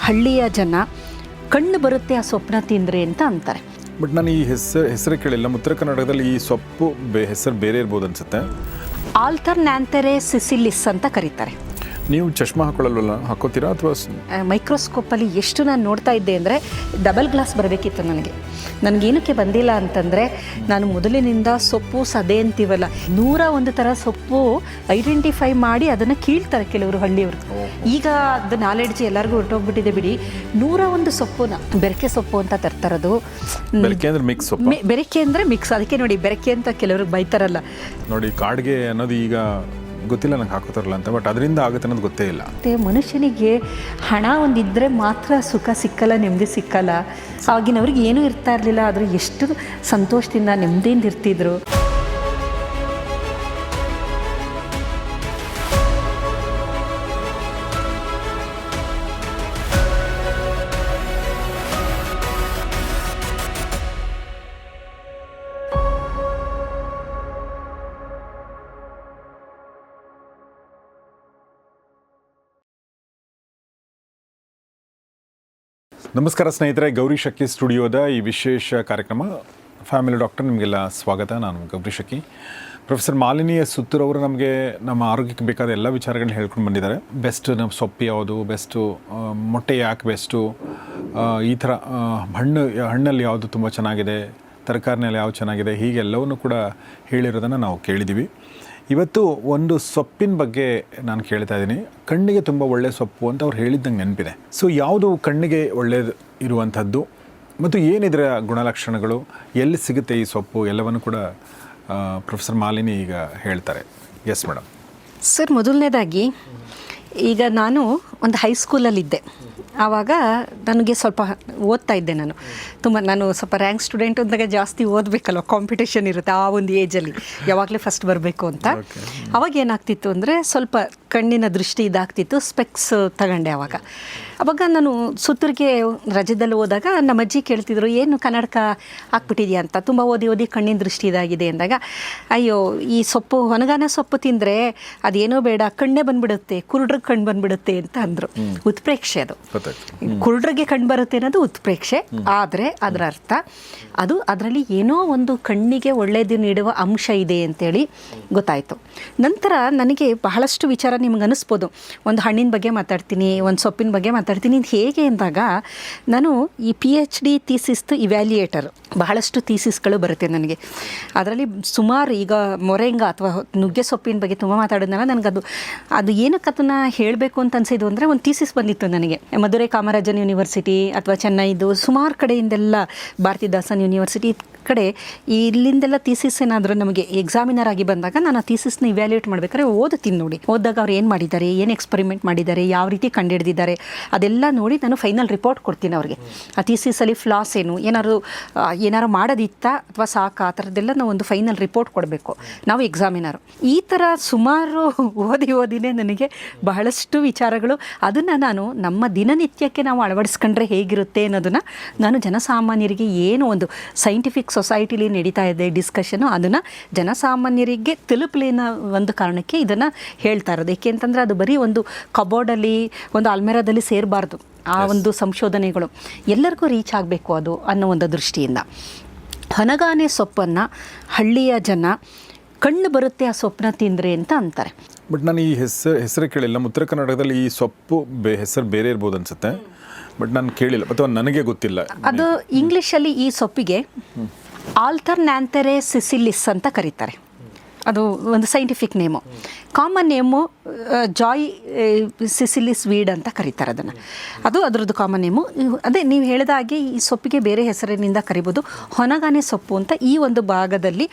ಹಳ್ಳಿಯ ಜನ ಕಣ್ಣು ಬರುತ್ತೆ ಆ ಸ್ವಪ್ನ ತಿಂದರೆ ಅಂತ ಅಂತಾರೆ. ಬಟ್ ನಾನು ಈ ಹೆಸರು ಕೇಳಿಲ್ಲ. ಉತ್ತರ ಕರ್ನಾಟಕದಲ್ಲಿ ಈ ಸೊಪ್ಪು ಹೆಸರು ಬೇರೆ ಇರ್ಬೋದು ಅನ್ಸುತ್ತೆ. ಆಲ್ಟರ್ನ್ಯಾಂಥೆರೆ ಸಿಸಿಲಿಸ್ ಅಂತ ಕರೀತಾರೆ. ನೀವು ಚಶ್ಮಾ ಹಾಕೊಳ್ಳಲ್ವಲ್ಲ, ಹಾಕೋತೀರಾ ಅಥವಾ? ಮೈಕ್ರೋಸ್ಕೋಪಲ್ಲಿ ಎಷ್ಟು ನಾನು ನೋಡ್ತಾ ಇದ್ದೆ ಅಂದರೆ ಡಬಲ್ ಗ್ಲಾಸ್ ಬರಬೇಕಿತ್ತು ನನಗೇನಕ್ಕೆ ಬಂದಿಲ್ಲ ಅಂತಂದರೆ, ನಾನು ಮೊದಲಿನಿಂದ ಸೊಪ್ಪು ಸದೆ ಅಂತೀವಲ್ಲ, 101 ಥರ ಸೊಪ್ಪು ಐಡೆಂಟಿಫೈ ಮಾಡಿ ಅದನ್ನು ಕೀಳ್ತಾರೆ ಕೆಲವರು ಹಳ್ಳಿಯವರು. ಈಗ ಅದು ನಾಲೆಡ್ಜ್ ಎಲ್ಲರಿಗೂ ಹೊರಟೋಗ್ಬಿಟ್ಟಿದೆ ಬಿಡಿ. 101 ಸೊಪ್ಪುನ ಬೆರಕೆ ಸೊಪ್ಪು ಅಂತ ತರ್ತಾರದು. ಬೆರಕೆ ಅಂದರೆ ಮಿಕ್ಸ್ ಸೊಪ್ಪು. ಬೆರಕೆ ಅಂದರೆ ಮಿಕ್ಸ್, ಅದಕ್ಕೆ ನೋಡಿ ಬೆರಕೆ ಅಂತ ಕೆಲವರು ಬೈತಾರಲ್ಲ ನೋಡಿ. ಕಾಡ್ಗೆ ಅನ್ನೋದು ಈಗ ಗೊತ್ತಿಲ್ಲ ನಂಗೆ, ಹಾಕೋತಾರಲ್ಲ ಅಂತ. ಬಟ್ ಅದರಿಂದ ಆಗುತ್ತೆ ಅನ್ನೋದು ಗೊತ್ತೇ ಇಲ್ಲ. ಮತ್ತು ಮನುಷ್ಯನಿಗೆ ಹಣ ಒಂದಿದ್ದರೆ ಮಾತ್ರ ಸುಖ ಸಿಕ್ಕಲ್ಲ, ನೆಮ್ಮದಿ ಸಿಕ್ಕಲ್ಲ. ಆಗಿನವ್ರಿಗೆ ಏನೂ ಇರ್ತಾ ಇರಲಿಲ್ಲ, ಆದರೆ ಎಷ್ಟು ಸಂತೋಷದಿಂದ ನೆಮ್ಮದಿಯಿಂದ ಇರ್ತಿದ್ರು. ನಮಸ್ಕಾರ ಸ್ನೇಹಿತರೆ, ಗೌರಿ ಶಕ್ಕಿ ಸ್ಟುಡಿಯೋದ ಈ ವಿಶೇಷ ಕಾರ್ಯಕ್ರಮ ಫ್ಯಾಮಿಲಿ ಡಾಕ್ಟರ್ ನಿಮಗೆಲ್ಲ ಸ್ವಾಗತ. ನಾನು ಗೌರಿ ಶಕ್ಕಿ. ಪ್ರೊಫೆಸರ್ ಮಾಲಿನಿ ಎಸ್ ಸುತ್ತೂರ್ ಅವರು ನಮಗೆ ನಮ್ಮ ಆರೋಗ್ಯಕ್ಕೆ ಬೇಕಾದ ಎಲ್ಲ ವಿಚಾರಗಳನ್ನ ಹೇಳ್ಕೊಂಡು ಬಂದಿದ್ದಾರೆ. ಬೆಸ್ಟ್ ನಮ್ಮ ಸೊಪ್ಪು ಯಾವುದು ಬೆಸ್ಟು, ಮೊಟ್ಟೆ ಯಾಕೆ ಬೆಸ್ಟು, ಈ ಥರ ಹಣ್ಣಲ್ಲಿ ಯಾವುದು ತುಂಬ ಚೆನ್ನಾಗಿದೆ, ತರಕಾರಿನಲ್ಲಿ ಯಾವುದು ಚೆನ್ನಾಗಿದೆ, ಹೀಗೆಲ್ಲವನ್ನೂ ಕೂಡ ಹೇಳಿರೋದನ್ನು ನಾವು ಕೇಳಿದ್ದೀವಿ. ಇವತ್ತು ಒಂದು ಸೊಪ್ಪಿನ ಬಗ್ಗೆ ನಾನು ಕೇಳ್ತಾ ಇದ್ದೀನಿ. ಕಣ್ಣಿಗೆ ತುಂಬ ಒಳ್ಳೆಯ ಸೊಪ್ಪು ಅಂತ ಅವ್ರು ಹೇಳಿದ್ದಂಗೆ ನೆನಪಿದೆ. ಸೊ ಯಾವುದು ಕಣ್ಣಿಗೆ ಒಳ್ಳೆಯದು ಇರುವಂಥದ್ದು ಮತ್ತು ಏನಿದರ ಗುಣಲಕ್ಷಣಗಳು, ಎಲ್ಲಿ ಸಿಗುತ್ತೆ ಈ ಸೊಪ್ಪು, ಎಲ್ಲವನ್ನು ಕೂಡ ಪ್ರೊಫೆಸರ್ ಮಾಲಿನಿ ಈಗ ಹೇಳ್ತಾರೆ. Yes madam. ಸರ್, ಮೊದಲನೇದಾಗಿ ಈಗ ನಾನು ಒಂದು ಹೈಸ್ಕೂಲಲ್ಲಿದ್ದೆ. ಆವಾಗ ನನಗೆ ಸ್ವಲ್ಪ ಓದ್ತಾ ಇದ್ದೆ. ನಾನು ಸ್ವಲ್ಪ ರ್ಯಾಂಕ್ ಸ್ಟೂಡೆಂಟ್ ಅಂದಾಗ ಜಾಸ್ತಿ ಓದಬೇಕಲ್ವ, ಕಾಂಪಿಟೇಷನ್ ಇರುತ್ತೆ ಆ ಒಂದು ಏಜಲ್ಲಿ, ಯಾವಾಗಲೇ ಫಸ್ಟ್ ಬರಬೇಕು ಅಂತ. ಅವಾಗ ಏನಾಗ್ತಿತ್ತು ಅಂದರೆ ಸ್ವಲ್ಪ ಕಣ್ಣಿನ ದೃಷ್ಟಿ ಇದಾಗ್ತಿತ್ತು. ಸ್ಪೆಕ್ಸ್ ತಗೊಂಡೆ. ಅವಾಗ ನಾನು ಸುತ್ತೂರಿಗೆ ರಜದಲ್ಲಿ ಹೋದಾಗ ನಮ್ಮ ಅಜ್ಜಿ ಕೇಳ್ತಿದ್ರು, ಏನು ಕನ್ನಡಕ ಹಾಕ್ಬಿಟ್ಟಿದ್ಯಾ ಅಂತ, ತುಂಬ ಓದಿ ಕಣ್ಣಿನ ದೃಷ್ಟಿ ಇದಾಗಿದೆ ಅಂದಾಗ, ಅಯ್ಯೋ ಈ ಸೊಪ್ಪು ಹೊನಗಾನ ಸೊಪ್ಪು ತಿಂದರೆ ಅದೇನೋ ಬೇಡ, ಕಣ್ಣೇ ಬಂದುಬಿಡುತ್ತೆ, ಕುರುಡ್ರಿಗೆ ಕಣ್ಣು ಬಂದುಬಿಡುತ್ತೆ ಅಂತ ಅಂದರು. ಉತ್ಪ್ರೇಕ್ಷೆ ಅದು. ಕುರುಡ್ರಿಗೆ ಕಣ್ಣು ಬರುತ್ತೆ ಅನ್ನೋದು ಉತ್ಪ್ರೇಕ್ಷೆ. ಆದರೆ ಅದರ ಅರ್ಥ ಅದು ಅದರಲ್ಲಿ ಏನೋ ಒಂದು ಕಣ್ಣಿಗೆ ಒಳ್ಳೆಯದು ನೀಡುವ ಅಂಶ ಇದೆ ಅಂತೇಳಿ ಗೊತ್ತಾಯಿತು. ನಂತರ ನನಗೆ ಬಹಳಷ್ಟು ವಿಚಾರ ನಿಮ್ಗೆ ಅನಿಸ್ಬೋದು. ಒಂದು ಹಣ್ಣಿನ ಬಗ್ಗೆ ಮಾತಾಡ್ತೀನಿ, ಒಂದು ಸೊಪ್ಪಿನ ಬಗ್ಗೆ ಮಾತಾಡ್ತೀನಿ. ಇದು ಹೇಗೆ ಅಂದಾಗ, ನಾನು ಈ PhD ಥೀಸಿಸ್ದು ಇವ್ಯಾಲ್ಯೂಯೇಟರ್, ಬಹಳಷ್ಟು ಥೀಸಿಸ್ಗಳು ಬರುತ್ತೆ ನನಗೆ. ಅದರಲ್ಲಿ ಸುಮಾರು ಈಗ ಮೊರೆಂಗ ಅಥವಾ ನುಗ್ಗೆ ಸೊಪ್ಪಿನ ಬಗ್ಗೆ ತುಂಬ ಮಾತಾಡೋದ್ನಲ್ಲ, ನನಗದು ಏನಕ್ಕೆ ಅದನ್ನು ಹೇಳಬೇಕು ಅಂತ ಅನಿಸಿದ್ದು ಅಂದರೆ, ಒಂದು ಥೀಸಿಸ್ ಬಂದಿತ್ತು ನನಗೆ. ಮಧುರೈ ಕಾಮರಾಜನ್ ಯೂನಿವರ್ಸಿಟಿ ಅಥವಾ ಚೆನ್ನೈದು ಸುಮಾರು ಕಡೆಯಿಂದೆಲ್ಲ, ಭಾರತಿದಾಸನ್ ಯೂನಿವರ್ಸಿಟಿ ಕಡೆ ಇಲ್ಲಿಂದೆಲ್ಲ ಥೀಸಿಸ್ ಏನಾದರೂ ನಮಗೆ ಎಕ್ಸಾಮಿನರ್ ಆಗಿ ಬಂದಾಗ ನಾನು ಆ ಥೀಸಿಸ್ನ ಇವ್ಯಾಲ್ಯೂಯೇಟ್ ಮಾಡಬೇಕಾದ್ರೆ ಓದ್ತೀನಿ. ನೋಡಿ, ಓದಿದಾಗ ಅವ್ರು ಏನು ಮಾಡಿದ್ದಾರೆ, ಏನು ಎಕ್ಸ್ಪರಿಮೆಂಟ್ ಮಾಡಿದ್ದಾರೆ, ಯಾವ ರೀತಿ ಕಂಡುಹಿಡಿದಿದ್ದಾರೆ, ಅದೆಲ್ಲ ನೋಡಿ ನಾನು ಫೈನಲ್ ರಿಪೋರ್ಟ್ ಕೊಡ್ತೀನಿ ಅವ್ರಿಗೆ. ಆ ಥೀಸಿಸಲ್ಲಿ ಫ್ಲಾಸ್ ಏನು, ಏನಾರು ಮಾಡೋದಿತ್ತಾ ಅಥವಾ ಸಾಕು, ಆ ಥರದ್ದೆಲ್ಲ ನಾವು ಒಂದು ಫೈನಲ್ ರಿಪೋರ್ಟ್ ಕೊಡಬೇಕು ನಾವು ಎಕ್ಸಾಮಿನರು. ಈ ಥರ ಸುಮಾರು ಓದಿನೇ ನನಗೆ ಬಹಳಷ್ಟು ವಿಚಾರಗಳು, ಅದನ್ನು ನಾನು ನಮ್ಮ ದಿನನಿತ್ಯಕ್ಕೆ ನಾವು ಅಳವಡಿಸ್ಕೊಂಡ್ರೆ ಹೇಗಿರುತ್ತೆ ಅನ್ನೋದನ್ನು ನಾನು ಜನಸಾಮಾನ್ಯರಿಗೆ, ಏನು ಒಂದು ಸೈಂಟಿಫಿಕ್ ಸೊಸೈಟಿಲಿ ನಡೀತಾ ಇದೆ ಡಿಸ್ಕಷನು, ಅದನ್ನು ಜನಸಾಮಾನ್ಯರಿಗೆ ತಲುಪಲಿನ ಒಂದು ಕಾರಣಕ್ಕೆ ಇದನ್ನು ಹೇಳ್ತಾ ಇರೋದು. ಏಕೆಂತಂದರೆ ಅದು ಬರೀ ಒಂದು ಕಬೋರ್ಡಲ್ಲಿ, ಒಂದು ಅಲ್ಮೆರಾದಲ್ಲಿ ಸೇರಬಾರ್ದು. ಆ ಒಂದು ಸಂಶೋಧನೆಗಳು ಎಲ್ಲರಿಗೂ ರೀಚ್ ಆಗಬೇಕು ಅದು ಅನ್ನೋ ಒಂದು ದೃಷ್ಟಿಯಿಂದ. ಹೊನಗಾನೆ ಸೊಪ್ಪನ್ನು ಹಳ್ಳಿಯ ಜನ ಕಣ್ಣು ಬರುತ್ತೆ ಆ ಸೊಪ್ಪನ್ನ ತಿಂದರೆ ಅಂತ ಅಂತಾರೆ. ಬಟ್ ನಾನು ಈ ಹೆಸರು ಕೇಳಿಲ್ಲ. ಉತ್ತರ ಕರ್ನಾಟಕದಲ್ಲಿ ಈ ಸೊಪ್ಪು ಹೆಸರು ಬೇರೆ ಇರ್ಬೋದು ಅನ್ಸುತ್ತೆ. ಬಟ್ ನಾನು ಕೇಳಿಲ್ಲ ಅಥವಾ ನನಗೆ ಗೊತ್ತಿಲ್ಲ. ಅದು ಇಂಗ್ಲೀಷಲ್ಲಿ ಈ ಸೊಪ್ಪಿಗೆ ಆಲ್ಟರ್ನ್ಯಾಂಥೆರೆ ಸಿಸಿಲಿಸ್ ಅಂತ ಕರೀತಾರೆ. ಅದು ಒಂದು scientific name. Common name joy sessilis weed ಅಂತ ಕರೀತಾರೆ ಅದನ್ನು. ಅದರದ್ದು ಕಾಮನ್ ನೇಮು. ಅದೇ ನೀವು ಹೇಳಿದ ಹಾಗೆ ಈ ಸೊಪ್ಪಿಗೆ ಬೇರೆ ಹೆಸರಿನಿಂದ ಕರಿಬೋದು. ಹೊನಗಾನೆ ಸೊಪ್ಪು ಅಂತ ಈ ಒಂದು ಭಾಗದಲ್ಲಿ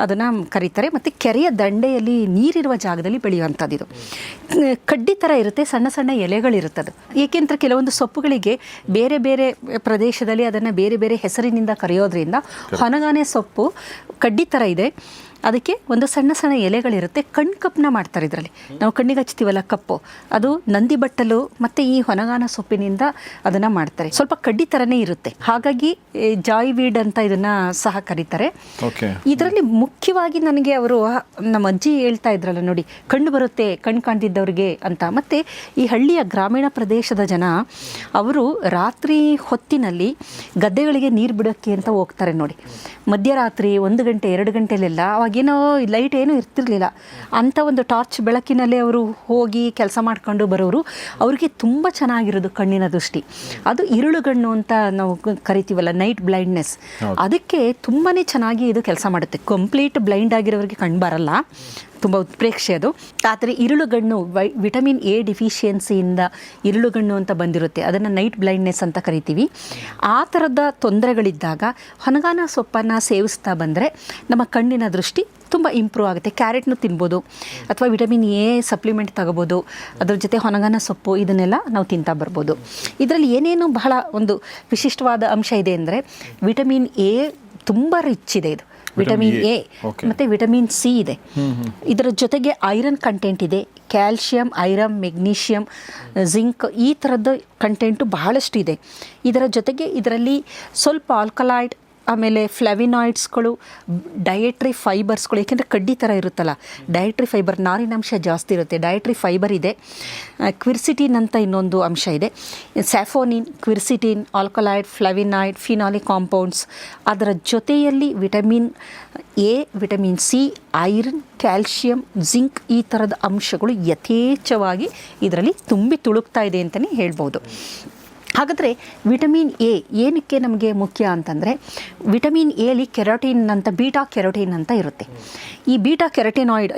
ಅದನ್ನು ಕರೀತಾರೆ. ಮತ್ತು ಕೆರೆಯ ದಂಡೆಯಲ್ಲಿ ನೀರಿರುವ ಜಾಗದಲ್ಲಿ ಬೆಳೆಯುವಂಥದ್ದು. ಇದು ಕಡ್ಡಿ ಥರ ಇರುತ್ತೆ, ಸಣ್ಣ ಸಣ್ಣ ಎಲೆಗಳಿರುತ್ತದು. ಏಕೆಂದರೆ ಕೆಲವೊಂದು ಸೊಪ್ಪುಗಳಿಗೆ ಬೇರೆ ಬೇರೆ ಪ್ರದೇಶದಲ್ಲಿ ಅದನ್ನು ಬೇರೆ ಬೇರೆ ಹೆಸರಿನಿಂದ ಕರೆಯೋದ್ರಿಂದ ಹೊನಗಾನೆ ಸೊಪ್ಪು ಕಡ್ಡಿ ಥರ ಇದೆ. ಅದಕ್ಕೆ ಒಂದು ಸಣ್ಣ ಸಣ್ಣ ಎಲೆಗಳಿರುತ್ತೆ, ಕಣ್ಣು ಕಪ್ಪನ್ನ ಮಾಡ್ತಾರೆ ಇದರಲ್ಲಿ. ನಾವು ಕಣ್ಣಿಗೆ ಹಚ್ತೀವಲ್ಲ ಕಪ್ಪು, ಅದು ನಂದಿ ಬಟ್ಟಲು ಮತ್ತು ಈ ಹೊನಗಾನ ಸೊಪ್ಪಿನಿಂದ ಅದನ್ನು ಮಾಡ್ತಾರೆ. ಸ್ವಲ್ಪ ಕಡ್ಡಿ ಥರನೇ ಇರುತ್ತೆ, ಹಾಗಾಗಿ ಜಾಯ್ ವೀಡ್ ಅಂತ ಇದನ್ನು ಸಹ ಕರೀತಾರೆ. ಇದರಲ್ಲಿ ಮುಖ್ಯವಾಗಿ ನನಗೆ ಅವರು ನಮ್ಮ ಅಜ್ಜಿ ಹೇಳ್ತಾ ಇದ್ರಲ್ಲ ನೋಡಿ, ಕಣ್ಣು ಬರುತ್ತೆ ಕಣ್ಣು ಕಾಣ್ತಿದ್ದವ್ರಿಗೆ ಅಂತ. ಮತ್ತು ಈ ಹಳ್ಳಿಯ ಗ್ರಾಮೀಣ ಪ್ರದೇಶದ ಜನ ಅವರು ರಾತ್ರಿ ಹೊತ್ತಿನಲ್ಲಿ ಗದ್ದೆಗಳಿಗೆ ನೀರು ಬಿಡೋಕ್ಕೆ ಅಂತ ಹೋಗ್ತಾರೆ ನೋಡಿ, ಮಧ್ಯರಾತ್ರಿ 1 ಗಂಟೆ 2 ಗಂಟೆಲೆಲ್ಲ. ಅವಾಗೇನೋ ಲೈಟ್ ಏನೂ ಇರ್ತಿರ್ಲಿಲ್ಲ, ಅಂಥ ಒಂದು ಟಾರ್ಚ್ ಬೆಳಕಿನಲ್ಲೇ ಅವರು ಹೋಗಿ ಕೆಲಸ ಮಾಡ್ಕೊಂಡು ಬರೋರು. ಅವ್ರಿಗೆ ತುಂಬ ಚೆನ್ನಾಗಿರೋದು ಕಣ್ಣಿನ ದೃಷ್ಟಿ. ಅದು ಇರುಳುಗಣ್ಣು ಅಂತ ನಾವು ಕರಿತೀವಲ್ಲ, ನೈಟ್ ಬ್ಲೈಂಡ್ನೆಸ್, ಅದಕ್ಕೆ ತುಂಬಾ ಚೆನ್ನಾಗಿ ಇದು ಕೆಲಸ ಮಾಡುತ್ತೆ. ಕಂಪ್ಲೀಟ್ ಬ್ಲೈಂಡ್ ಆಗಿರೋರಿಗೆ ಕಣ್ಣು ಬರಲ್ಲ, ತುಂಬ ಉತ್ಪ್ರೇಕ್ಷೆ ಅದು. ಆದರೆ ಇರುಳುಗಣ್ಣು ವಿಟಮಿನ್ ಎ ಡಿಫಿಷಿಯನ್ಸಿಯಿಂದ ಇರುಳುಗಣ್ಣು ಅಂತ ಬಂದಿರುತ್ತೆ, ಅದನ್ನು ನೈಟ್ ಬ್ಲೈಂಡ್ನೆಸ್ ಅಂತ ಕರಿತೀವಿ. ಆ ಥರದ ತೊಂದರೆಗಳಿದ್ದಾಗ ಹೊನಗಾನ ಸೊಪ್ಪನ್ನು ಸೇವಿಸ್ತಾ ಬಂದರೆ ನಮ್ಮ ಕಣ್ಣಿನ ದೃಷ್ಟಿ ತುಂಬ ಇಂಪ್ರೂವ್ ಆಗುತ್ತೆ. ಕ್ಯಾರೆಟ್ನು ತಿನ್ಬೋದು, ಅಥವಾ ವಿಟಮಿನ್ ಎ ಸಪ್ಲಿಮೆಂಟ್ ತಗೋಬೋದು, ಅದ್ರ ಜೊತೆ ಹೊನಗಾನ ಸೊಪ್ಪು ಇದನ್ನೆಲ್ಲ ನಾವು ತಿಂತಾ ಬರ್ಬೋದು. ಇದರಲ್ಲಿ ಏನೇನು ಬಹಳ ಒಂದು ವಿಶಿಷ್ಟವಾದ ಅಂಶ ಇದೆ ಅಂದರೆ, ವಿಟಮಿನ್ ಎ ತುಂಬ ರಿಚ್ ಇದೆ. ಇದು ವಿಟಮಿನ್ ಎ ಮತ್ತು ವಿಟಮಿನ್ ಸಿ ಇದೆ. ಇದರ ಜೊತೆಗೆ ಐರನ್ ಕಂಟೆಂಟ್ ಇದೆ, ಕ್ಯಾಲ್ಶಿಯಂ, ಐರನ್, ಮೆಗ್ನೀಷಿಯಮ್, ಜಿಂಕ್, ಈ ಥರದ ಕಂಟೆಂಟು ಬಹಳಷ್ಟು ಇದೆ. ಇದರ ಜೊತೆಗೆ ಇದರಲ್ಲಿ ಸ್ವಲ್ಪ ಆಲ್ಕಲಾಯ್ಡ್, ಆಮೇಲೆ ಫ್ಲಾವಿನಾಯ್ಡ್ಸ್ಗಳು, ಡಯಟ್ರಿ ಫೈಬರ್ಸ್ಗಳು, ಏಕೆಂದರೆ ಕಡ್ಡಿ ಥರ ಇರುತ್ತಲ್ಲ, ಡಯಟ್ರಿ ಫೈಬರ್, ನಾರಿನಾಂಶ ಜಾಸ್ತಿ ಇರುತ್ತೆ, ಡಯಟ್ರಿ ಫೈಬರ್ ಇದೆ. ಕ್ವಿರ್ಸಿಟಿನ್ ಅಂತ ಇನ್ನೊಂದು ಅಂಶ ಇದೆ, ಸ್ಯಾಫೋನಿನ್, ಕ್ವಿರ್ಸಿಟಿನ್, ಆಲ್ಕಲಾಯ್ಡ್, ಫ್ಲಾವಿನಾಯ್ಡ್, ಫಿನಾಲಿಕ್ ಕಾಂಪೌಂಡ್ಸ್. ಅದರ ಜೊತೆಯಲ್ಲಿ vitamin A, vitamin C, iron, calcium, zinc, ಈ ಥರದ ಅಂಶಗಳು ಯಥೇಚ್ಛವಾಗಿ ಇದರಲ್ಲಿ ತುಂಬಿ ತುಳುಕ್ತಾ ಇದೆ ಅಂತಲೇ ಹೇಳ್ಬೋದು. ಹಾಗಾದರೆ ವಿಟಮಿನ್ ಎ ಏನಕ್ಕೆ ನಮಗೆ ಮುಖ್ಯ ಅಂತಂದರೆ, ವಿಟಮಿನ್ ಎಲಿ ಕೆರಾಟಿನ್ ಅಂತ, ಬೀಟಾ ಕೆರಾಟಿನ್ ಅಂತ ಇರುತ್ತೆ. ಈ ಬೀಟಾ ಕೆರಾಟಿನಾಯ್ಡ್,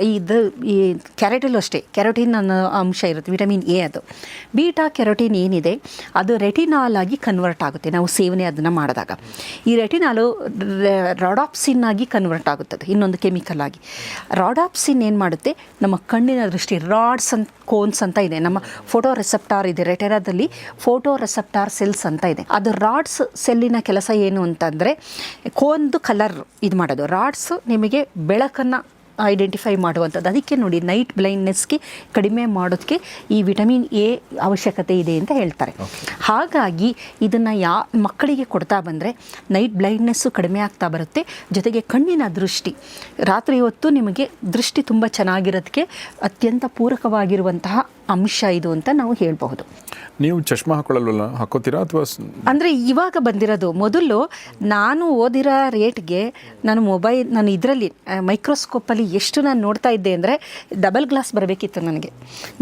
ಈ ಕ್ಯಾರೆಟಲ್ಲೂ ಅಷ್ಟೇ ಕೆರಾಟಿನ್ ಅನ್ನೋ ಅಂಶ ಇರುತ್ತೆ, ವಿಟಮಿನ್ ಎ. ಅದು ಬೀಟಾ ಕೆರಾಟಿನ್ ಏನಿದೆ ಅದು ರೆಟಿನಾಲ್ ಆಗಿ ಕನ್ವರ್ಟ್ ಆಗುತ್ತೆ ನಾವು ಸೇವನೆ ಅದನ್ನು ಮಾಡಿದಾಗ. ಈ ರೆಟಿನಾಲು ರಾಡಾಪ್ಸಿನ್ ಆಗಿ ಕನ್ವರ್ಟ್ ಆಗುತ್ತದೆ, ಇನ್ನೊಂದು ಕೆಮಿಕಲ್ ಆಗಿ. ರಾಡಾಪ್ಸಿನ್ ಏನು ಮಾಡುತ್ತೆ, ನಮ್ಮ ಕಣ್ಣಿನ ದೃಷ್ಟಿ, ರಾಡ್ಸ್ ಅಂತ ಕೋನ್ಸ್ ಅಂತ ಇದೆ, ನಮ್ಮ ಫೋಟೋ ರೆಸೆಪ್ಟಾರ್ ಇದೆ ರೆಟಿನಾದಲ್ಲಿ, ಫೋಟೋ ರೆಸೆಪ್ಟಾರ್ ಸೆಲ್ಸ್ ಅಂತ ಇದೆ. ಅದು ರಾಡ್ಸ್ ಸೆಲ್ಲಿನ ಕೆಲಸ ಏನು ಅಂತಂದರೆ, ಕೋನ್ದು ಕಲರ್ ಇದು ಮಾಡೋದು. ರಾಡ್ಸ್ ನಿಮಗೆ ಬೆಳಕನ್ನು ಐಡೆಂಟಿಫೈ ಮಾಡುವಂಥದ್ದು. ಅದಕ್ಕೆ ನೋಡಿ ನೈಟ್ ಬ್ಲೈಂಡ್ನೆಸ್ಗೆ ಕಡಿಮೆ ಮಾಡೋದಕ್ಕೆ ಈ ವಿಟಮಿನ್ ಎ ಅವಶ್ಯಕತೆ ಇದೆ ಅಂತ ಹೇಳ್ತಾರೆ. ಹಾಗಾಗಿ ಇದನ್ನು ಮಕ್ಕಳಿಗೆ ಕೊಡ್ತಾ ಬಂದರೆ ನೈಟ್ ಬ್ಲೈಂಡ್ನೆಸ್ಸು ಕಡಿಮೆ ಆಗ್ತಾ ಬರುತ್ತೆ. ಜೊತೆಗೆ ಕಣ್ಣಿನ ದೃಷ್ಟಿ, ರಾತ್ರಿ ಹೊತ್ತು ನಿಮಗೆ ದೃಷ್ಟಿ ತುಂಬ ಚೆನ್ನಾಗಿರೋದಕ್ಕೆ ಅತ್ಯಂತ ಪೂರಕವಾಗಿರುವಂತಹ ಅಂಶ ಇದು ಅಂತ ನಾವು ಹೇಳಬಹುದು. ನೀವು ಚಶ್ಮಾ ಹಾಕೊಳ್ಳಲ್ವಲ್ಲ, ಹಾಕೋತೀರಾ ಅಥವಾ? ಅಂದರೆ ಇವಾಗ ಬಂದಿರೋದು. ಮೊದಲು ನಾನು ಓದಿರೋ ರೇಟ್ಗೆ ನಾನು ಇದರಲ್ಲಿ ಮೈಕ್ರೋಸ್ಕೋಪಲ್ಲಿ ಎಷ್ಟು ನಾನು ನೋಡ್ತಾ ಇದ್ದೆ ಅಂದರೆ, ಡಬಲ್ ಗ್ಲಾಸ್ ಬರಬೇಕಿತ್ತು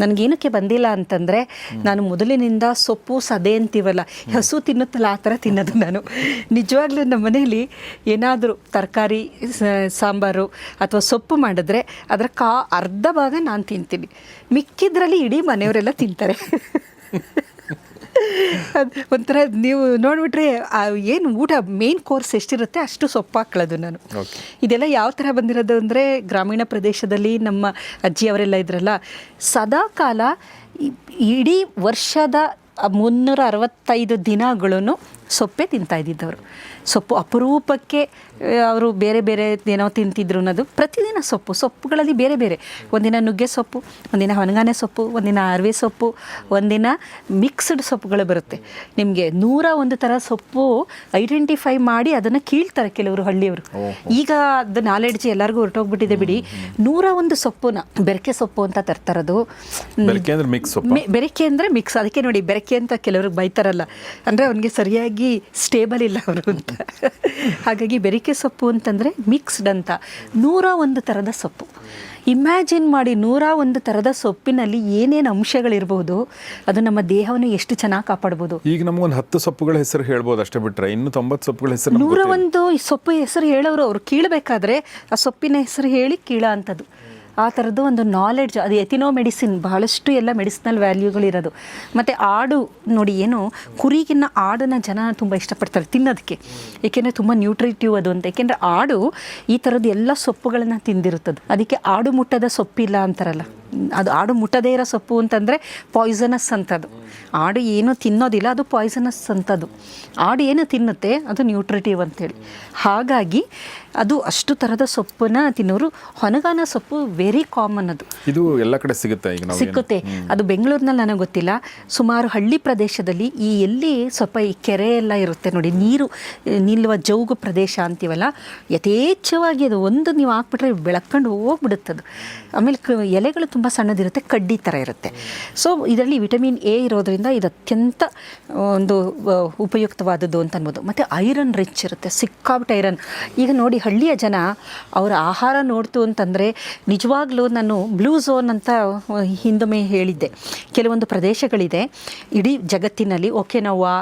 ನನಗೇನಕ್ಕೆ ಬಂದಿಲ್ಲ ಅಂತಂದರೆ, ನಾನು ಮೊದಲಿನಿಂದ ಸೊಪ್ಪು ಸದೆ ಅಂತೀವಲ್ಲ, ಹಸು ತಿನ್ನುತ್ತಲ್ಲ ಆ ಥರ ತಿನ್ನೋದು ನಾನು. ನಿಜವಾಗ್ಲೂ ನಮ್ಮ ಮನೇಲಿ ಏನಾದರೂ ತರಕಾರಿ ಸಾಂಬಾರು ಅಥವಾ ಸೊಪ್ಪು ಮಾಡಿದ್ರೆ ಅದರ ಅರ್ಧ ಭಾಗ ನಾನು ತಿಂತೀನಿ, ಮಿಕ್ಕಿದ್ರಲ್ಲಿ ಇಡೀ ಮನೆಯವರೆಲ್ಲ ತಿಂತಾರೆ. ಒಂಥರ ನೀವು ನೋಡಿಬಿಟ್ರೆ ಏನು ಊಟ ಮೇನ್ ಕೋರ್ಸ್ ಎಷ್ಟಿರುತ್ತೆ ಅಷ್ಟು ಸೊಪ್ಪು ಹಾಕ್ಕೊಳ್ಳೋದು ನಾನು. ಇದೆಲ್ಲ ಯಾವ ಥರ ಬಂದಿರೋದು ಅಂದರೆ, ಗ್ರಾಮೀಣ ಪ್ರದೇಶದಲ್ಲಿ ನಮ್ಮ ಅಜ್ಜಿಯವರೆಲ್ಲ ಇದ್ರಲ್ಲ, ಸದಾಕಾಲ ಇಡೀ ವರ್ಷದ 365 ದಿನಗಳನ್ನು ಸೊಪ್ಪೇ ತಿಂತಾ ಇದ್ದಿದ್ದವರು. ಸೊಪ್ಪು ಅಪರೂಪಕ್ಕೆ ಅವರು ಬೇರೆ ಬೇರೆ ಏನೋ ತಿಂತಿದ್ರು ಅನ್ನೋದು. ಪ್ರತಿದಿನ ಸೊಪ್ಪುಗಳಲ್ಲಿ ಬೇರೆ ಬೇರೆ, ಒಂದಿನ ನುಗ್ಗೆ ಸೊಪ್ಪು, ಒಂದಿನ ಹೊನಗಾನೆ ಸೊಪ್ಪು, ಒಂದಿನ ಅರವೆ ಸೊಪ್ಪು, ಒಂದಿನ ಮಿಕ್ಸ್ಡ್ ಸೊಪ್ಪುಗಳು ಬರುತ್ತೆ. ನಿಮಗೆ 101 ಥರ ಸೊಪ್ಪು ಐಡೆಂಟಿಫೈ ಮಾಡಿ ಅದನ್ನು ಕೀಳ್ತಾರೆ ಕೆಲವರು ಹಳ್ಳಿಯವರು. ಈಗ ಅದು ನಾಲೆಡ್ಜ್ ಎಲ್ಲರಿಗೂ ಹೊರಟೋಗ್ಬಿಟ್ಟಿದೆ ಬಿಡಿ. 101 ಸೊಪ್ಪುನ, ಬೆರಕೆ ಸೊಪ್ಪು ಅಂತ ತರ್ತಾರದು. ಬೆರಕೆ ಅಂದರೆ ಮಿಕ್ಸ್, ಅದಕ್ಕೆ ನೋಡಿ ಬೆರಕೆ ಅಂತ ಕೆಲವ್ರಿಗೆ ಬೈತಾರಲ್ಲ, ಅಂದರೆ ಅವನಿಗೆ ಸರಿಯಾಗಿ ಸ್ಟೇಬಲ್ ಇಲ್ಲ ಅವರು ಅಂತ. ಹಾಗಾಗಿ ಬೆರಕೆ ಸೊಪ್ಪು ಅಂತಂದರೆ ಮಿಕ್ಸ್ಡ್ ಅಂತ. 101 ಥರದ ಸೊಪ್ಪು. ಇಮ್ಯಾಜಿನ್ ಮಾಡಿ, 101 ಥರದ ಸೊಪ್ಪಿನಲ್ಲಿ ಏನೇನು ಅಂಶಗಳಿರ್ಬೋದು, ಅದು ನಮ್ಮ ದೇಹವನ್ನು ಎಷ್ಟು ಚೆನ್ನಾಗಿ ಕಾಪಾಡ್ಬೋದು. ಈಗ ನಮಗೊಂದು 10 ಸೊಪ್ಪುಗಳ ಹೆಸರು ಹೇಳ್ಬೋದು ಅಷ್ಟೇ, ಬಿಟ್ಟರೆ ಇನ್ನು 90 ಸೊಪ್ಪುಗಳ ಹೆಸರು. 101 ಸೊಪ್ಪು ಹೆಸರು ಹೇಳೋರು, ಅವ್ರು ಕೀಳಬೇಕಾದ್ರೆ ಆ ಸೊಪ್ಪಿನ ಹೆಸರು ಹೇಳಿ ಕೀಳ ಅಂಥದ್ದು. ಆ ಥರದ್ದು ಒಂದು ನಾಲೆಡ್ಜ್. ಅದು ಎಥಿನೋ ಮೆಡಿಸಿನ್, ಬಹಳಷ್ಟು ಎಲ್ಲ ಮೆಡಿಸಿನಲ್ ವ್ಯಾಲ್ಯೂಗಳಿರೋದು. ಮತ್ತು ಆಡು ನೋಡಿ, ಏನು ಕುರಿಗಿನ್ನ ಆಡನ್ನು ಜನ ತುಂಬ ಇಷ್ಟಪಡ್ತಾರೆ ತಿನ್ನೋದಕ್ಕೆ, ಏಕೆಂದರೆ ತುಂಬ ನ್ಯೂಟ್ರಿಟಿವ್ ಅದು ಅಂತ. ಏಕೆಂದರೆ ಆಡು ಈ ಥರದ್ದು ಎಲ್ಲ ಸೊಪ್ಪುಗಳನ್ನು ತಿಂದಿರುತ್ತದೆ, ಅದಕ್ಕೆ ಆಡು ಮುಟ್ಟದ ಸೊಪ್ಪಿಲ್ಲ ಅಂತಾರಲ್ಲ. ಅದು ಆಡು ಮುಟ್ಟದೇ ಇರೋ ಸೊಪ್ಪು ಅಂತಂದರೆ ಪಾಯ್ಸನಸ್ ಅಂತದು. ಆಡು ಏನು ತಿನ್ನೋದಿಲ್ಲ, ಅದು ಪಾಯ್ಸನಸ್ ಅಂತದು. ಆಡು ಏನು ತಿನ್ನುತ್ತೆ ಅದು ನ್ಯೂಟ್ರಿಟಿವ್ ಅಂತೇಳಿ. ಹಾಗಾಗಿ ಅದು ಅಷ್ಟು ಥರದ ಸೊಪ್ಪನ್ನ ತಿನ್ನೋರು. ಹೊನಗಾನ ಸೊಪ್ಪು ವೆರಿ ಕಾಮನ್, ಅದು ಇದು ಎಲ್ಲ ಕಡೆ ಸಿಗುತ್ತೆ ಈಗ ನಾವು ಸಿಕ್ಕುತ್ತೆ. ಅದು ಬೆಂಗಳೂರಿನಲ್ಲಿ ನನಗೆ ಗೊತ್ತಿಲ್ಲ, ಸುಮಾರು ಹಳ್ಳಿ ಪ್ರದೇಶದಲ್ಲಿ ಈ ಎಲ್ಲಿ ಸ್ವಲ್ಪ ಈ ಕೆರೆ ಎಲ್ಲ ಇರುತ್ತೆ ನೋಡಿ, ನೀರು ನಿಲ್ಲುವ ಜೌಗು ಪ್ರದೇಶ ಅಂತೀವಲ್ಲ, ಯಥೇಚ್ಛವಾಗಿ ಅದು ಒಂದು ನೀವು ಹಾಕ್ಬಿಟ್ರೆ ಬೆಳಕೊಂಡು ಹೋಗ್ಬಿಡುತ್ತದು. ಆಮೇಲೆ ಎಲೆಗಳು ತುಂಬ ಸಣ್ಣದಿರುತ್ತೆ, ಕಡ್ಡಿ ಥರ ಇರುತ್ತೆ. ಸೊ ಇದರಲ್ಲಿ ವಿಟಮಿನ್ ಎ ಇರೋದ್ರಿಂದ ಇದು ಅತ್ಯಂತ ಒಂದು ಉಪಯುಕ್ತವಾದದ್ದು ಅಂತ ಅನ್ಬೋದು. ಮತ್ತು ಐರನ್ ರಿಚ್ ಇರುತ್ತೆ, ಸಿಕ್ಕಾಬಿಟ್ಟು ಐರನ್. ಈಗ ನೋಡಿ ಹಳ್ಳಿಯ ಜನ ಅವರ ಆಹಾರ ನೋಡ್ತು ಅಂತಂದರೆ ನಿಜವಾಗ್ಲೂ ನಾನು ಬ್ಲೂ ಝೋನ್ ಅಂತ ಹಿಂದೊಮ್ಮೆ ಹೇಳಿದ್ದೆ. ಕೆಲವೊಂದು ಪ್ರದೇಶಗಳಿದೆ ಇಡೀ ಜಗತ್ತಿನಲ್ಲಿ, ಒಕೆನೋವಾ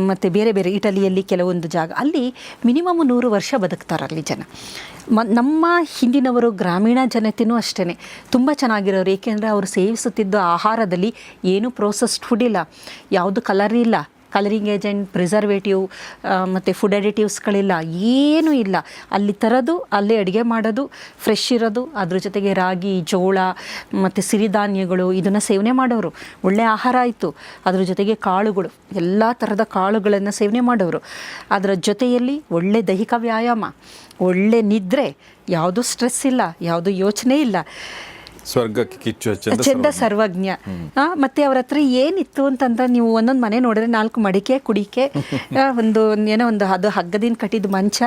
ಮತ್ತು ಬೇರೆ ಬೇರೆ ಇಟಲಿಯಲ್ಲಿ ಕೆಲವೊಂದು ಜಾಗ, ಅಲ್ಲಿ ಮಿನಿಮಮ್ 100 ವರ್ಷ ಬದುಕ್ತಾರೆ ಅಲ್ಲಿ ಜನ. ನಮ್ಮ ಹಿಂದಿನವರು ಗ್ರಾಮೀಣ ಜನತೆಯೂ ಅಷ್ಟೇ ತುಂಬ ಚೆನ್ನಾಗಿರೋರು. ಏಕೆಂದರೆ ಅವರು ಸೇವಿಸುತ್ತಿದ್ದ ಆಹಾರದಲ್ಲಿ ಏನು ಪ್ರೋಸೆಸ್ಡ್ ಫುಡ್ ಇಲ್ಲ, ಯಾವುದು ಕಲರ್ ಇಲ್ಲ, ಕಲರಿಂಗ್ ಏಜೆಂಟ್, ಪ್ರಿಸರ್ವೇಟಿವ್ ಮತ್ತು ಫುಡ್ ಅಡಿಟಿವ್ಸ್ಗಳಿಲ್ಲ, ಏನೂ ಇಲ್ಲ. ಅಲ್ಲಿ ತರೋದು, ಅಲ್ಲೇ ಅಡುಗೆ ಮಾಡೋದು, ಫ್ರೆಶ್ ಇರೋದು. ಅದ್ರ ಜೊತೆಗೆ ರಾಗಿ, ಜೋಳ ಮತ್ತು ಸಿರಿಧಾನ್ಯಗಳು ಇದನ್ನು ಸೇವನೆ ಮಾಡೋರು. ಒಳ್ಳೆಯ ಆಹಾರ ಆಯಿತು. ಅದ್ರ ಜೊತೆಗೆ ಕಾಳುಗಳು, ಎಲ್ಲ ಥರದ ಕಾಳುಗಳನ್ನು ಸೇವನೆ ಮಾಡೋರು. ಅದರ ಜೊತೆಯಲ್ಲಿ ಒಳ್ಳೆ ದೈಹಿಕ ವ್ಯಾಯಾಮ, ಒಳ್ಳೆ ನಿದ್ರೆ, ಯಾವುದೂ ಸ್ಟ್ರೆಸ್ ಇಲ್ಲ, ಯಾವುದೂ ಯೋಚನೆ ಇಲ್ಲ. ಸ್ವರ್ಗಕ್ಕೆ ಕಿಚ್ಚು ಚಂದ ಸರ್ವಜ್ಞ. ಮತ್ತು ಅವ್ರ ಹತ್ರ ಏನಿತ್ತು ಅಂತಂದ್ರೆ ನೀವು ಒಂದೊಂದು ಮನೆ ನೋಡಿದ್ರೆ 4 ಮಡಿಕೆ ಕುಡಿಕೆ, ಒಂದು ಏನೋ ಒಂದು ಅದು ಹಗ್ಗದಿಂದ ಕಟ್ಟಿದ ಮಂಚ,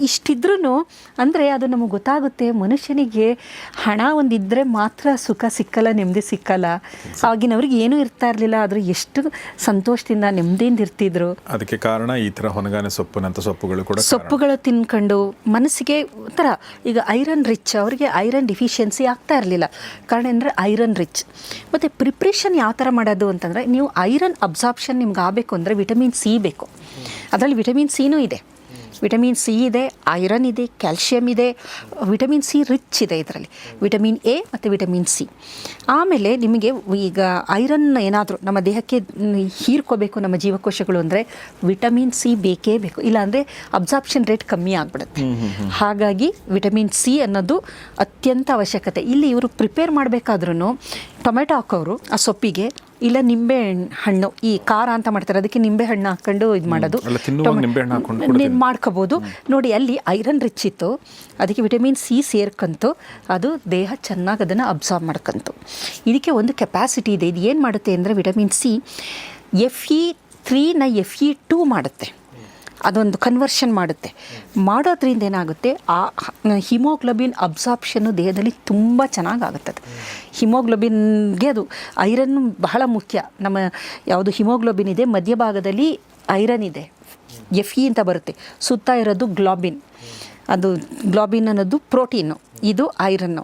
ಇಷ್ಟಿದ್ರೂ ಅಂದರೆ ಅದು ನಮಗೆ ಗೊತ್ತಾಗುತ್ತೆ ಮನುಷ್ಯನಿಗೆ ಹಣ ಒಂದಿದ್ದರೆ ಮಾತ್ರ ಸುಖ ಸಿಕ್ಕಲ್ಲ, ನೆಮ್ಮದಿ ಸಿಕ್ಕಲ್ಲ. ಆಗಿನವ್ರಿಗೆ ಏನೂ ಇರ್ತಾ ಇರಲಿಲ್ಲ, ಆದರೂ ಎಷ್ಟು ಸಂತೋಷದಿಂದ ನೆಮ್ಮದಿಯಿಂದ ಇರ್ತಿದ್ರು. ಅದಕ್ಕೆ ಕಾರಣ ಈ ಥರ ಹೊನಗಾನೆ ಸೊಪ್ಪುನಂಥ ಸೊಪ್ಪುಗಳು ಕೂಡ, ಸೊಪ್ಪುಗಳು ತಿನ್ಕೊಂಡು ಮನಸ್ಸಿಗೆ ಒಂಥರ. ಈಗ ಐರನ್ ರಿಚ್, ಅವರಿಗೆ ಐರನ್ ಡಿಫಿಷಿಯನ್ಸಿ ಆಗ್ತಾ ಇರಲಿಲ್ಲ. ಕಾರಣ ಅಂದರೆ ಐರನ್ ರಿಚ್. ಮತ್ತು ಪ್ರಿಪ್ರೇಷನ್ ಯಾವ ಥರ ಮಾಡೋದು ಅಂತಂದರೆ, ನೀವು ಐರನ್ ಅಬ್ಸಾರ್ಪ್ಷನ್ ನಿಮ್ಗೆ ಆಗಬೇಕು ಅಂದರೆ ವಿಟಮಿನ್ ಸಿ ಬೇಕು. ಅದರಲ್ಲಿ ವಿಟಮಿನ್ ಸಿನೂ ಇದೆ, ವಿಟಮಿನ್ ಸಿ ಇದೆ, ಐರನ್ ಇದೆ, ಕ್ಯಾಲ್ಶಿಯಂ ಇದೆ, ವಿಟಮಿನ್ ಸಿ ರಿಚ್ ಇದೆ ಇದರಲ್ಲಿ, ವಿಟಮಿನ್ ಎ ಮತ್ತು ವಿಟಮಿನ್ ಸಿ. ಆಮೇಲೆ ನಿಮಗೆ ಈಗ ಐರನ್ ಏನಾದರೂ ನಮ್ಮ ದೇಹಕ್ಕೆ ಹೀರ್ಕೋಬೇಕು ನಮ್ಮ ಜೀವಕೋಶಗಳು ಅಂದರೆ ವಿಟಮಿನ್ ಸಿ ಬೇಕೇ ಬೇಕು, ಇಲ್ಲಾಂದರೆ ಅಬ್ಸಾರ್ಪ್ಷನ್ ರೇಟ್ ಕಮ್ಮಿ ಆಗಿಬಿಡುತ್ತೆ. ಹಾಗಾಗಿ ವಿಟಮಿನ್ ಸಿ ಅನ್ನೋದು ಅತ್ಯಂತ ಅವಶ್ಯಕತೆ. ಇಲ್ಲಿ ಇವರು ಪ್ರಿಪೇರ್ ಮಾಡಬೇಕಾದ್ರೂ ಟೊಮೆಟೊ ಹಾಕೋರು ಆ ಸೊಪ್ಪಿಗೆ, ಇಲ್ಲ ನಿಂಬೆ ಹಣ್ಣು, ಈ ಖಾರ ಅಂತ ಮಾಡ್ತಾರೆ ಅದಕ್ಕೆ ನಿಂಬೆ ಹಣ್ಣು ಹಾಕ್ಕೊಂಡು ಇದು ಮಾಡೋದು, ಮಾಡ್ಕೋಬೋದು. ನೋಡಿ ಅಲ್ಲಿ ಐರನ್ ರಿಚ್ ಇತ್ತು, ಅದಕ್ಕೆ ವಿಟಮಿನ್ ಸಿ ಸೇರ್ಕಂತು, ಅದು ದೇಹ ಚೆನ್ನಾಗಿ ಅದನ್ನು ಅಬ್ಸಾರ್ಬ್ ಮಾಡ್ಕಂತು. ಇದಕ್ಕೆ ಒಂದು ಕೆಪಾಸಿಟಿ ಇದೆ. ಇದು ಏನು ಮಾಡುತ್ತೆ ಅಂದರೆ ವಿಟಮಿನ್ ಸಿ Fe3ನ Fe2 ಮಾಡುತ್ತೆ, ಅದೊಂದು ಕನ್ವರ್ಷನ್ ಮಾಡುತ್ತೆ. ಮಾಡೋದ್ರಿಂದ ಏನಾಗುತ್ತೆ, ಆ ಹಿಮೋಗ್ಲೋಬಿನ್ ಅಬ್ಸಾರ್ಪ್ಷನ್ನು ದೇಹದಲ್ಲಿ ತುಂಬ ಚೆನ್ನಾಗಾಗುತ್ತದೆ. ಹಿಮೋಗ್ಲೋಬಿನ್ಗೆ ಅದು ಐರನ್ ಬಹಳ ಮುಖ್ಯ. ನಮ್ಮ ಯಾವುದು ಹಿಮೋಗ್ಲೋಬಿನ್ ಇದೆ ಮಧ್ಯಭಾಗದಲ್ಲಿ ಐರನ್ ಇದೆ, Fe ಅಂತ ಬರುತ್ತೆ, ಸುತ್ತ ಇರೋದು ಗ್ಲೋಬಿನ್. ಅದು ಗ್ಲೋಬಿನ್ ಅನ್ನೋದು ಪ್ರೋಟೀನು, ಇದು ಐರನ್ನು.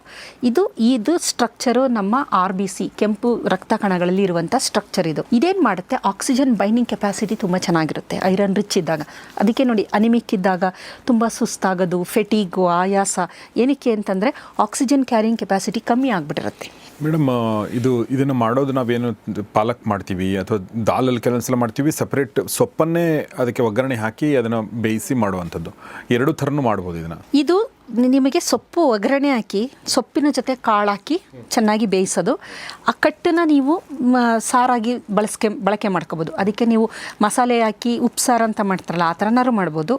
ಇದು ಸ್ಟ್ರಕ್ಚರು ನಮ್ಮ RBC ಕೆಂಪು ರಕ್ತ ಕಣಗಳಲ್ಲಿ ಇರುವಂಥ ಸ್ಟ್ರಕ್ಚರ್. ಇದೇನು ಮಾಡುತ್ತೆ, ಆಕ್ಸಿಜನ್ ಬೈಂಡಿಂಗ್ ಕೆಪಾಸಿಟಿ ತುಂಬ ಚೆನ್ನಾಗಿರುತ್ತೆ ಐರನ್ ರಿಚ್ ಇದ್ದಾಗ. ಅದಕ್ಕೆ ನೋಡಿ ಅನಿಮಿಕ್ ಇದ್ದಾಗ ತುಂಬ ಸುಸ್ತಾಗೋದು, ಫೆಟಿಗು, ಆಯಾಸ, ಏನಕ್ಕೆ ಅಂತಂದರೆ ಆಕ್ಸಿಜನ್ ಕ್ಯಾರಿಂಗ್ ಕೆಪಾಸಿಟಿ ಕಮ್ಮಿ ಆಗಿಬಿಟ್ಟಿರುತ್ತೆ. ಮೇಡಮ್, ಇದನ್ನು ಮಾಡೋದು ನಾವೇನು ಪಾಲಕ್ ಮಾಡ್ತೀವಿ ಅಥವಾ ದಾಲಲ್ಲಿ ಕೆಲವೊಂದ್ಸಲ ಮಾಡ್ತೀವಿ, ಸಪ್ರೇಟ್ ಸೊಪ್ಪನ್ನೇ ಅದಕ್ಕೆ ಒಗ್ಗರಣೆ ಹಾಕಿ ಅದನ್ನು ಬೇಯಿಸಿ ಮಾಡುವಂಥದ್ದು, ಎರಡೂ ಥರನೂ ಮಾಡ್ಬೋದು ಇದನ್ನು. ಇದು ನಿಮಗೆ ಸೊಪ್ಪು ಒಗ್ಗರಣೆ ಹಾಕಿ ಸೊಪ್ಪಿನ ಜೊತೆ ಕಾಳು ಹಾಕಿ ಚೆನ್ನಾಗಿ ಬೇಯಿಸೋದು. ಆ ಕಟ್ಟನ್ನು ನೀವು ಸಾರಾಗಿ ಬಳಕೆ ಮಾಡ್ಕೋಬೋದು. ಅದಕ್ಕೆ ನೀವು ಮಸಾಲೆ ಹಾಕಿ ಉಪ್ಸಾರು ಅಂತ ಮಾಡ್ತಾರಲ್ಲ ಆ ಥರನಾರು ಮಾಡ್ಬೋದು,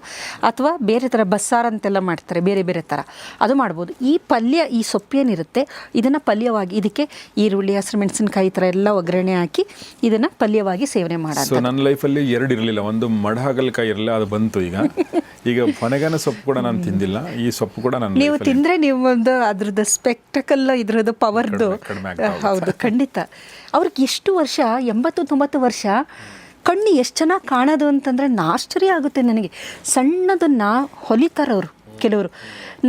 ಅಥವಾ ಬೇರೆ ಥರ ಬಸ್ಸಾರು ಅಂತೆಲ್ಲ ಮಾಡ್ತಾರೆ, ಬೇರೆ ಬೇರೆ ಥರ ಅದು ಮಾಡ್ಬೋದು. ಈ ಪಲ್ಯ, ಈ ಸೊಪ್ಪೇನಿರುತ್ತೆ ಇದನ್ನು ಪಲ್ಯವಾಗಿ, ಇದಕ್ಕೆ ಈರುಳ್ಳಿ, ಹಸಿರು ಮೆಣಸಿನಕಾಯಿ ಈ ಥರ ಎಲ್ಲ ಒಗ್ಗರಣೆ ಹಾಕಿ ಇದನ್ನು ಪಲ್ಯವಾಗಿ ಸೇವನೆ ಮಾಡೋದು. ಸೊ ನನ್ನ ಲೈಫಲ್ಲಿ 2 ಇರಲಿಲ್ಲ, ಒಂದು ಮಡಹಾಗಲಕಾಯಿ ಇರಲಿಲ್ಲ, ಅದು ಬಂತು. ಈಗ ಹೊನಗಾನ ಸೊಪ್ಪು ಕೂಡ ನಾನು ತಿಂದಿಲ್ಲ, ಈ ಸೊಪ್ಪು ಕೂಡ ನಾನು ನೀವು ತಿಂದರೆ ನಿಮ್ಮೊಂದು ಅದ್ರದ್ದು ಸ್ಪೆಕ್ಟಕಲ್, ಇದ್ರದ್ದು ಪವರ್ದು. ಹೌದು, ಖಂಡಿತ. ಅವ್ರಿಗೆ ಎಷ್ಟು ವರ್ಷ, 80-90 ವರ್ಷ, ಕಣ್ಣು ಎಷ್ಟು ಚೆನ್ನಾಗಿ ಕಾಣೋದು ಅಂತಂದರೆ ಆಶ್ಚರ್ಯ ಆಗುತ್ತೆ ನನಗೆ. ಸಣ್ಣದನ್ನು ಹೊಲಿತಾರವರು ಕೆಲವರು.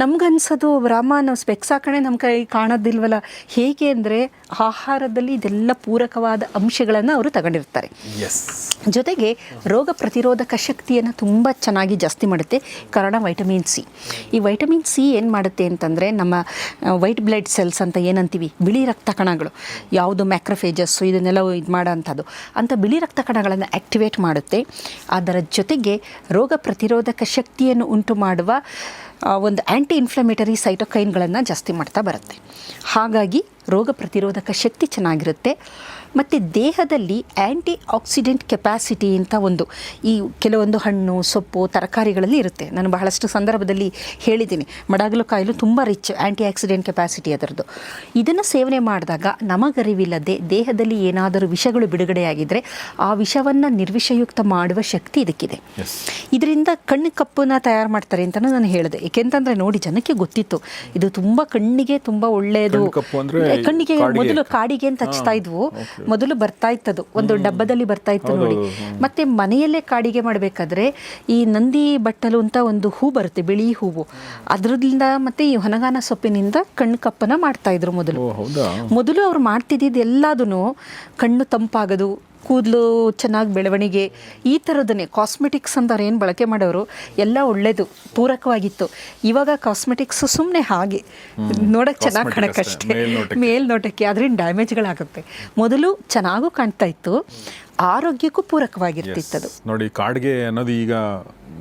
ನಮ್ಗನ್ಸೋದು ರಾಮ ನಾವು ಸ್ಪೆಕ್ಸ್ ಹಾಕಣೆ ನಮ್ಮ ಕೈ ಕಾಣೋದಿಲ್ವಲ್ಲ, ಹೇಗೆ ಅಂದರೆ ಆಹಾರದಲ್ಲಿ ಇದೆಲ್ಲ ಪೂರಕವಾದ ಅಂಶಗಳನ್ನು ಅವರು ತಗೊಂಡಿರ್ತಾರೆ. ಜೊತೆಗೆ ರೋಗ ಪ್ರತಿರೋಧಕ ಶಕ್ತಿಯನ್ನು ತುಂಬ ಚೆನ್ನಾಗಿ ಜಾಸ್ತಿ ಮಾಡುತ್ತೆ, ಕಾರಣ ವೈಟಮಿನ್ ಸಿ. ಈ ವೈಟಮಿನ್ ಸಿ ಏನು ಮಾಡುತ್ತೆ ಅಂತಂದರೆ ನಮ್ಮ ವೈಟ್ ಬ್ಲಡ್ ಸೆಲ್ಸ್ ಅಂತ ಏನಂತೀವಿ, ಬಿಳಿ ರಕ್ತ ಕಣಗಳು, ಯಾವುದು ಮ್ಯಾಕ್ರೋಫೇಜಸ್ಸು ಇದನ್ನೆಲ್ಲ ಇದು ಮಾಡೋ ಅಂಥದ್ದು, ಅಂಥ ಬಿಳಿ ರಕ್ತ ಕಣಗಳನ್ನು ಆ್ಯಕ್ಟಿವೇಟ್ ಮಾಡುತ್ತೆ. ಅದರ ಜೊತೆಗೆ ರೋಗ ಪ್ರತಿರೋಧಕ ಶಕ್ತಿಯನ್ನು ಉಂಟು ಮಾಡುವ ಒಂದು ಆ್ಯಂಟಿ ಇನ್ಫ್ಲಮೇಟರಿ ಸೈಟೋಕೈನ್ಗಳನ್ನು ಜಾಸ್ತಿ ಮಾಡ್ತಾ ಬರುತ್ತೆ. ಹಾಗಾಗಿ ರೋಗ ಪ್ರತಿರೋಧಕ ಶಕ್ತಿ ಚೆನ್ನಾಗಿರುತ್ತೆ. ಮತ್ತು ದೇಹದಲ್ಲಿ ಆ್ಯಂಟಿ ಆಕ್ಸಿಡೆಂಟ್ ಕೆಪಾಸಿಟಿ ಅಂತ ಒಂದು ಈ ಕೆಲವೊಂದು ಹಣ್ಣು ಸೊಪ್ಪು ತರಕಾರಿಗಳಲ್ಲಿ ಇರುತ್ತೆ. ನಾನು ಬಹಳಷ್ಟು ಸಂದರ್ಭದಲ್ಲಿ ಹೇಳಿದ್ದೀನಿ, ಮಡಗಲು ಕಾಯಿಲು ತುಂಬ ರಿಚ್ ಆ್ಯಂಟಿ ಆಕ್ಸಿಡೆಂಟ್ ಕೆಪಾಸಿಟಿ ಅದರದ್ದು. ಇದನ್ನು ಸೇವನೆ ಮಾಡಿದಾಗ ನಮಗರಿವಿಲ್ಲದೆ ದೇಹದಲ್ಲಿ ಏನಾದರೂ ವಿಷಗಳು ಬಿಡುಗಡೆಯಾಗಿದ್ದರೆ ಆ ವಿಷವನ್ನು ನಿರ್ವಿಷಯುಕ್ತ ಮಾಡುವ ಶಕ್ತಿ ಇದಕ್ಕಿದೆ. ಇದರಿಂದ ಕಣ್ಣು ಕಪ್ಪನ್ನ ತಯಾರು ಮಾಡ್ತಾರೆ ಅಂತಲೂ ನಾನು ಹೇಳಿದೆ. ಏಕೆಂತಂದರೆ ನೋಡಿ, ಜನಕ್ಕೆ ಗೊತ್ತಿತ್ತು ಇದು ತುಂಬ ಕಣ್ಣಿಗೆ ತುಂಬ ಒಳ್ಳೆಯದು. ಕಣ್ಣಿಗೆ ಮೊದಲು ಕಾಡಿಗೆ ಅಂತ ಹಚ್ತಾ ಇದ್ವು, ಮೊದಲು ಬರ್ತಾ ಇತ್ತದು ಒಂದು ಡಬ್ಬದಲ್ಲಿ ಬರ್ತಾ ಇತ್ತು ನೋಡಿ. ಮತ್ತೆ ಮನೆಯಲ್ಲೇ ಕಾಡಿಗೆ ಮಾಡಬೇಕಾದ್ರೆ ಈ ನಂದಿ ಬಟ್ಟಲು ಅಂತ ಒಂದು ಹೂ ಬರುತ್ತೆ, ಬಿಳಿ ಹೂವು, ಅದರಿಂದ ಮತ್ತೆ ಈ ಹೊನಗಾನ ಸೊಪ್ಪಿನಿಂದ ಕಣ್ಣು ಕಪ್ಪನ ಮಾಡ್ತಾ ಇದ್ರು ಮೊದಲು ಅವ್ರು ಮಾಡ್ತಿದ್ದಿದ್ದು ಎಲ್ಲದೂ ಕಣ್ಣು ತಂಪಾಗೋದು, ಕೂದಲು ಚೆನ್ನಾಗಿ ಬೆಳವಣಿಗೆ, ಈ ಥರದನ್ನೇ ಕಾಸ್ಮೆಟಿಕ್ಸ್ ಅಂತಾರೆ ಏನು ಬಳಕೆ ಮಾಡೋರು ಎಲ್ಲ ಒಳ್ಳೆಯದು ಪೂರಕವಾಗಿತ್ತು. ಇವಾಗ ಕಾಸ್ಮೆಟಿಕ್ಸ್ ಸುಮ್ಮನೆ ಹಾಗೆ ನೋಡೋಕ್ಕೆ ಚೆನ್ನಾಗಿ ಕಾಣೋಕ್ಕಷ್ಟೇ, ಮೇಲ್ನೋಟಕ್ಕೆ, ಅದರಿಂದ ಡ್ಯಾಮೇಜ್ಗಳಾಗುತ್ತೆ. ಮೊದಲು ಚೆನ್ನಾಗೂ ಕಾಣ್ತಾ ಇತ್ತು, ಆರೋಗ್ಯಕ್ಕೂ ಪೂರಕವಾಗಿರ್ತಿತ್ತದು. ನೋಡಿ, ಕಾಡಿಗೆ ಅನ್ನೋದು ಈಗ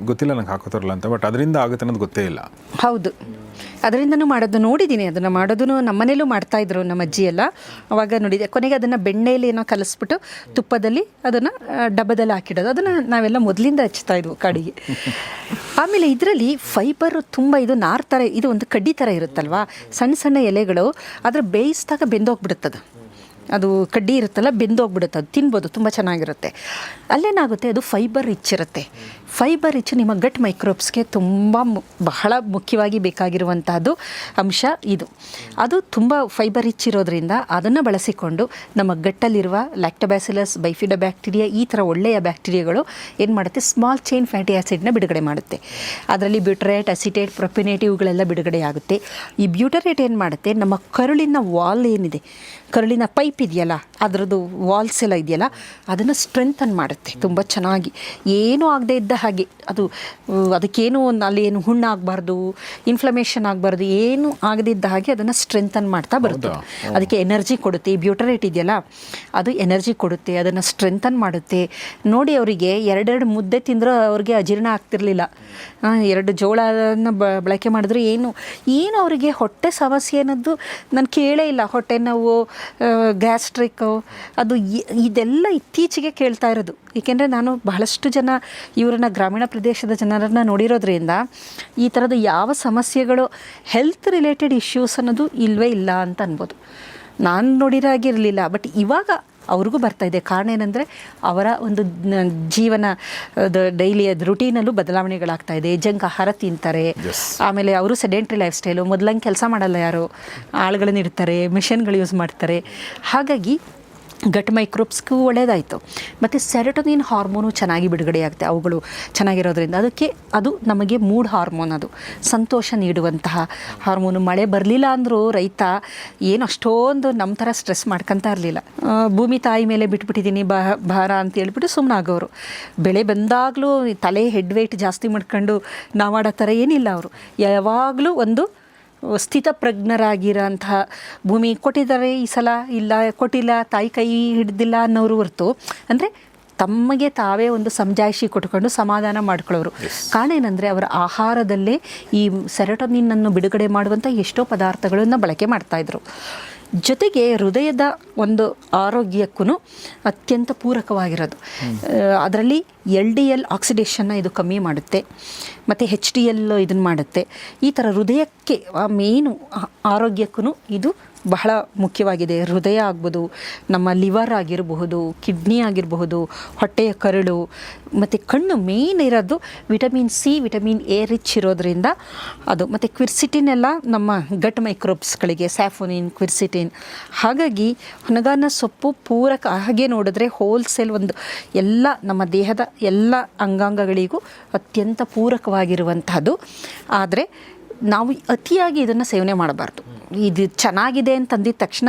ಗೊತ್ತಿಲ್ಲ ನಂಗೆ ಹಾಕೋತಾರಲ್ಲ ಅಂತ, ಬಟ್ ಅದರಿಂದ ಆಗುತ್ತೆ ಅನ್ನೋದು ಗೊತ್ತೇ ಇಲ್ಲ. ಹೌದು, ಅದರಿಂದನೂ ಮಾಡೋದು ನೋಡಿದ್ದೀನಿ. ಅದನ್ನು ಮಾಡೋದನ್ನು ನಮ್ಮನೇಲೂ ಮಾಡ್ತಾಯಿದ್ರು ನಮ್ಮ ಅಜ್ಜಿ ಎಲ್ಲ. ಅವಾಗ ನೋಡಿದೆ. ಕೊನೆಗೆ ಅದನ್ನು ಬೆಣ್ಣೆಯಲ್ಲಿ ಏನೋ ಕಲಿಸ್ಬಿಟ್ಟು ತುಪ್ಪದಲ್ಲಿ ಅದನ್ನು ಡಬ್ಬದಲ್ಲಿ ಹಾಕಿಡೋದು, ಅದನ್ನು ನಾವೆಲ್ಲ ಮೊದಲಿಂದ ಹಚ್ತಾ ಇದ್ವು ಕಾಡಿಗೆ. ಆಮೇಲೆ ಇದರಲ್ಲಿ ಫೈಬರ್ ತುಂಬ, ಇದು ನಾರು ಥರ, ಇದು ಒಂದು ಕಡ್ಡಿ ಥರ ಇರುತ್ತಲ್ವ, ಸಣ್ಣ ಸಣ್ಣ ಎಲೆಗಳು, ಅದರ ಬೇಯಿಸಿದಾಗ ಬೆಂದೋಗ್ಬಿಡುತ್ತದು. ಅದು ಕಡ್ಡಿ ಇರುತ್ತಲ್ಲ, ಬೆಂದೋಗ್ಬಿಡುತ್ತೆ, ಅದು ತಿನ್ಬೋದು, ತುಂಬ ಚೆನ್ನಾಗಿರುತ್ತೆ. ಅಲ್ಲೇನಾಗುತ್ತೆ, ಅದು ಫೈಬರ್ ರಿಚ್ ಇರುತ್ತೆ. ಫೈಬರ್ ರಿಚ್ ನಿಮ್ಮ ಗಟ್ ಮೈಕ್ರೋಬ್ಸ್ಗೆ ತುಂಬ ಬಹಳ ಮುಖ್ಯವಾಗಿ ಬೇಕಾಗಿರುವಂತಹದ್ದು ಅಂಶ ಇದು. ಅದು ತುಂಬ ಫೈಬರ್ ರಿಚ್ ಇರೋದ್ರಿಂದ ಅದನ್ನು ಬಳಸಿಕೊಂಡು ನಮ್ಮ ಗಟ್ಟಲ್ಲಿರುವ ಲ್ಯಾಕ್ಟೋಬ್ಯಾಸಿಲಸ್, ಬೈಫಿಡೋಬ್ಯಾಕ್ಟೀರಿಯಾ, ಈ ಥರ ಒಳ್ಳೆಯ ಬ್ಯಾಕ್ಟೀರಿಯಾಗಳು ಏನು ಮಾಡುತ್ತೆ, ಸ್ಮಾಲ್ ಚೈನ್ ಫ್ಯಾಟಿ ಆ್ಯಸಿಡ್ನ ಬಿಡುಗಡೆ ಮಾಡುತ್ತೆ. ಅದರಲ್ಲಿ ಬ್ಯೂಟರೇಟ್, ಅಸಿಟೇಟ್, ಪ್ರೊಪಿನೇಟ್ ಇವುಗಳೆಲ್ಲ ಬಿಡುಗಡೆ ಆಗುತ್ತೆ. ಈ ಬ್ಯೂಟರೇಟ್ ಏನು ಮಾಡುತ್ತೆ, ನಮ್ಮ ಕರುಳಿನ ವಾಲ್ ಏನಿದೆ, ಕರುಳಿನ ಪೈಪ್ ಇದೆಯಲ್ಲ, ಅದರದ್ದು ವಾಲ್ಸ್ ಎಲ್ಲ ಇದೆಯಲ್ಲ, ಅದನ್ನು ಸ್ಟ್ರೆಂಥನ್ ಮಾಡುತ್ತೆ ತುಂಬ ಚೆನ್ನಾಗಿ. ಏನೂ ಆಗದೆ ಇದ್ದ ಹಾಗೆ, ಅದಕ್ಕೇನು ಅಲ್ಲಿ ಏನು ಹುಣ್ಣಾಗಬಾರ್ದು, ಇನ್ಫ್ಲಮೇಷನ್ ಆಗಬಾರ್ದು, ಏನು ಆಗದಿದ್ದ ಹಾಗೆ ಅದನ್ನು ಸ್ಟ್ರೆಂಥನ್ ಮಾಡ್ತಾ ಬರುತ್ತೆ. ಅದಕ್ಕೆ ಎನರ್ಜಿ ಕೊಡುತ್ತೆ. ಈ ಬ್ಯೂಟರೇಟ್ ಇದೆಯಲ್ಲ, ಅದು ಎನರ್ಜಿ ಕೊಡುತ್ತೆ, ಅದನ್ನು ಸ್ಟ್ರೆಂಥನ್ ಮಾಡುತ್ತೆ. ನೋಡಿ, ಅವರಿಗೆ ಎರಡೆರಡು ಮುದ್ದೆ ತಿಂದರೂ ಅವ್ರಿಗೆ ಅಜೀರ್ಣ ಆಗ್ತಿರಲಿಲ್ಲ. 2 ಜೋಳನ ಬಳಕೆ ಮಾಡಿದ್ರೆ ಏನು ಅವರಿಗೆ ಹೊಟ್ಟೆ ಸಮಸ್ಯೆ ಅನ್ನೋದು ನಾನು ಕೇಳೇ ಇಲ್ಲ. ಹೊಟ್ಟೆ ನೋವು, ಗ್ಯಾಸ್ಟ್ರಿಕ್, ಅದು ಇದೆಲ್ಲ ಇತ್ತೀಚೆಗೆ ಕೇಳ್ತಾ ಇರೋದು. ಏಕೆಂದರೆ ನಾನು ಬಹಳಷ್ಟು ಜನ ಇವರನ್ನ ಗ್ರಾಮೀಣ ಪ್ರದೇಶದ ಜನರನ್ನು ನೋಡಿರೋದ್ರಿಂದ ಈ ಥರದ ಯಾವ ಸಮಸ್ಯೆಗಳು, ಹೆಲ್ತ್ ರಿಲೇಟೆಡ್ ಇಶ್ಯೂಸ್ ಅನ್ನೋದು ಇಲ್ಲವೇ ಇಲ್ಲ ಅಂತ ಅನ್ಬೋದು. ನಾನು ನೋಡಿರಾಗಿರಲಿಲ್ಲ, ಬಟ್ ಇವಾಗ ಅವ್ರಿಗೂ ಬರ್ತಾಯಿದೆ. ಕಾರಣ ಏನಂದರೆ ಅವರ ಒಂದು ಜೀವನ ಡೈಲಿ ರುಟೀನಲ್ಲೂ ಬದಲಾವಣೆಗಳಾಗ್ತಾಯಿದೆ. ಜಂಕ್ ಆಹಾರ ತಿಂತಾರೆ, ಆಮೇಲೆ ಅವರು ಸೆಡೆಂಟ್ರಿ ಲೈಫ್ ಸ್ಟೈಲು, ಮೊದಲಂಗೆ ಕೆಲಸ ಮಾಡಲ್ಲ ಯಾರು, ಆಳುಗಳನ್ನ ಇಡ್ತಾರೆ, ಮಿಷನ್ಗಳು ಯೂಸ್ ಮಾಡ್ತಾರೆ. ಹಾಗಾಗಿ ಗಟ್ ಮೈಕ್ರೋಬ್ಸ್ಗೂ ಒಳ್ಳೆಯದಾಯಿತು. ಮತ್ತು ಸೆರೋಟೋನಿನ್ ಹಾರ್ಮೋನು ಚೆನ್ನಾಗಿ ಬಿಡುಗಡೆಯಾಗುತ್ತೆ ಅವುಗಳು ಚೆನ್ನಾಗಿರೋದ್ರಿಂದ. ಅದು ನಮಗೆ ಮೂಡ್ ಹಾರ್ಮೋನ್, ಅದು ಸಂತೋಷ ನೀಡುವಂತಹ ಹಾರ್ಮೋನು. ಮಳೆ ಬರಲಿಲ್ಲ ಅಂದರೂ ರೈತ ಏನು ಅಷ್ಟೊಂದು ನಮ್ಮ ಥರ ಸ್ಟ್ರೆಸ್ ಮಾಡ್ಕೊತಾ ಇರಲಿಲ್ಲ. ಭೂಮಿ ತಾಯಿ ಮೇಲೆ ಬಿಟ್ಬಿಟ್ಟಿದ್ದೀನಿ ಭಾರ ಅಂತ ಹೇಳ್ಬಿಟ್ಟು ಸುಮ್ಮನಾಗೋರು. ಬೆಳೆ ಬಂದಾಗಲೂ ತಲೆ ಹೆಡ್ ವೇಟ್ ಜಾಸ್ತಿ ಮಾಡ್ಕೊಂಡು ನಾವು ಮಾಡೋ ಥರ ಏನಿಲ್ಲ. ಅವರು ಯಾವಾಗಲೂ ಒಂದು ಸ್ಥಿತಪ್ರಜ್ಞರಾಗಿರೋಂತಹ, ಭೂಮಿ ಕೊಟ್ಟಿದ್ದಾರೆ ಈ ಸಲ, ಇಲ್ಲ ಕೊಟ್ಟಿಲ್ಲ, ತಾಯಿ ಕೈ ಹಿಡ್ದಿಲ್ಲ ಅನ್ನೋರು ಹೊರತು, ಅಂದರೆ ತಮಗೆ ತಾವೇ ಒಂದು ಸಮಜಾಯಿಷಿ ಕೊಟ್ಕೊಂಡು ಸಮಾಧಾನ ಮಾಡ್ಕೊಳ್ಳೋರು. ಕಾರಣ ಏನಂದರೆ ಅವರ ಆಹಾರದಲ್ಲೇ ಈ ಸೆರೋಟೋನಿನ್ನನ್ನು ಬಿಡುಗಡೆ ಮಾಡುವಂಥ ಎಷ್ಟೋ ಪದಾರ್ಥಗಳನ್ನು ಬಳಕೆ ಮಾಡ್ತಾಯಿದ್ರು. ಜೊತೆಗೆ ಹೃದಯದ ಒಂದು ಆರೋಗ್ಯಕ್ಕೂ ಅತ್ಯಂತ ಪೂರಕವಾಗಿರೋದು. ಅದರಲ್ಲಿ LDL ಆಕ್ಸಿಡೇಷನ್ನ ಇದು ಕಮ್ಮಿ ಮಾಡುತ್ತೆ, ಮತ್ತು HDL ಇದನ್ನು ಮಾಡುತ್ತೆ. ಈ ಥರ ಹೃದಯಕ್ಕೆ ಮೇನು ಆರೋಗ್ಯಕ್ಕೂ ಇದು ಬಹಳ ಮುಖ್ಯವಾಗಿದೆ. ಹೃದಯ ಆಗ್ಬೋದು, ನಮ್ಮ ಲಿವರ್ ಆಗಿರಬಹುದು, ಕಿಡ್ನಿ ಆಗಿರಬಹುದು, ಹೊಟ್ಟೆಯ ಕರಳು ಮತ್ತು ಕಣ್ಣು ಮೇನ್ ಇರೋದು vitamin C, vitamin A rich ಇರೋದ್ರಿಂದ ಅದು. ಮತ್ತು ಕ್ವಿರ್ಸಿಟಿನ್ ಎಲ್ಲ ನಮ್ಮ ಗಟ್ ಮೈಕ್ರೋಬ್ಸ್ಗಳಿಗೆ, ಸ್ಯಾಫೋನಿನ್, ಕ್ವಿರ್ಸಿಟಿನ್. ಹಾಗಾಗಿ ಹೊನಗಾನ ಸೊಪ್ಪು ಪೂರಕ. ಹಾಗೆ ನೋಡಿದ್ರೆ ಹೋಲ್ಸೇಲ್ ಒಂದು ಎಲ್ಲ ನಮ್ಮ ದೇಹದ ಎಲ್ಲ ಅಂಗಾಂಗಗಳಿಗೂ ಅತ್ಯಂತ ಪೂರಕವಾಗಿರುವಂಥದ್ದು. ಆದರೆ ನಾವು ಅತಿಯಾಗಿ ಇದನ್ನು ಸೇವನೆ ಮಾಡಬಾರ್ದು. ಇದು ಚೆನ್ನಾಗಿದೆ ಅಂತಂದಿದ ತಕ್ಷಣ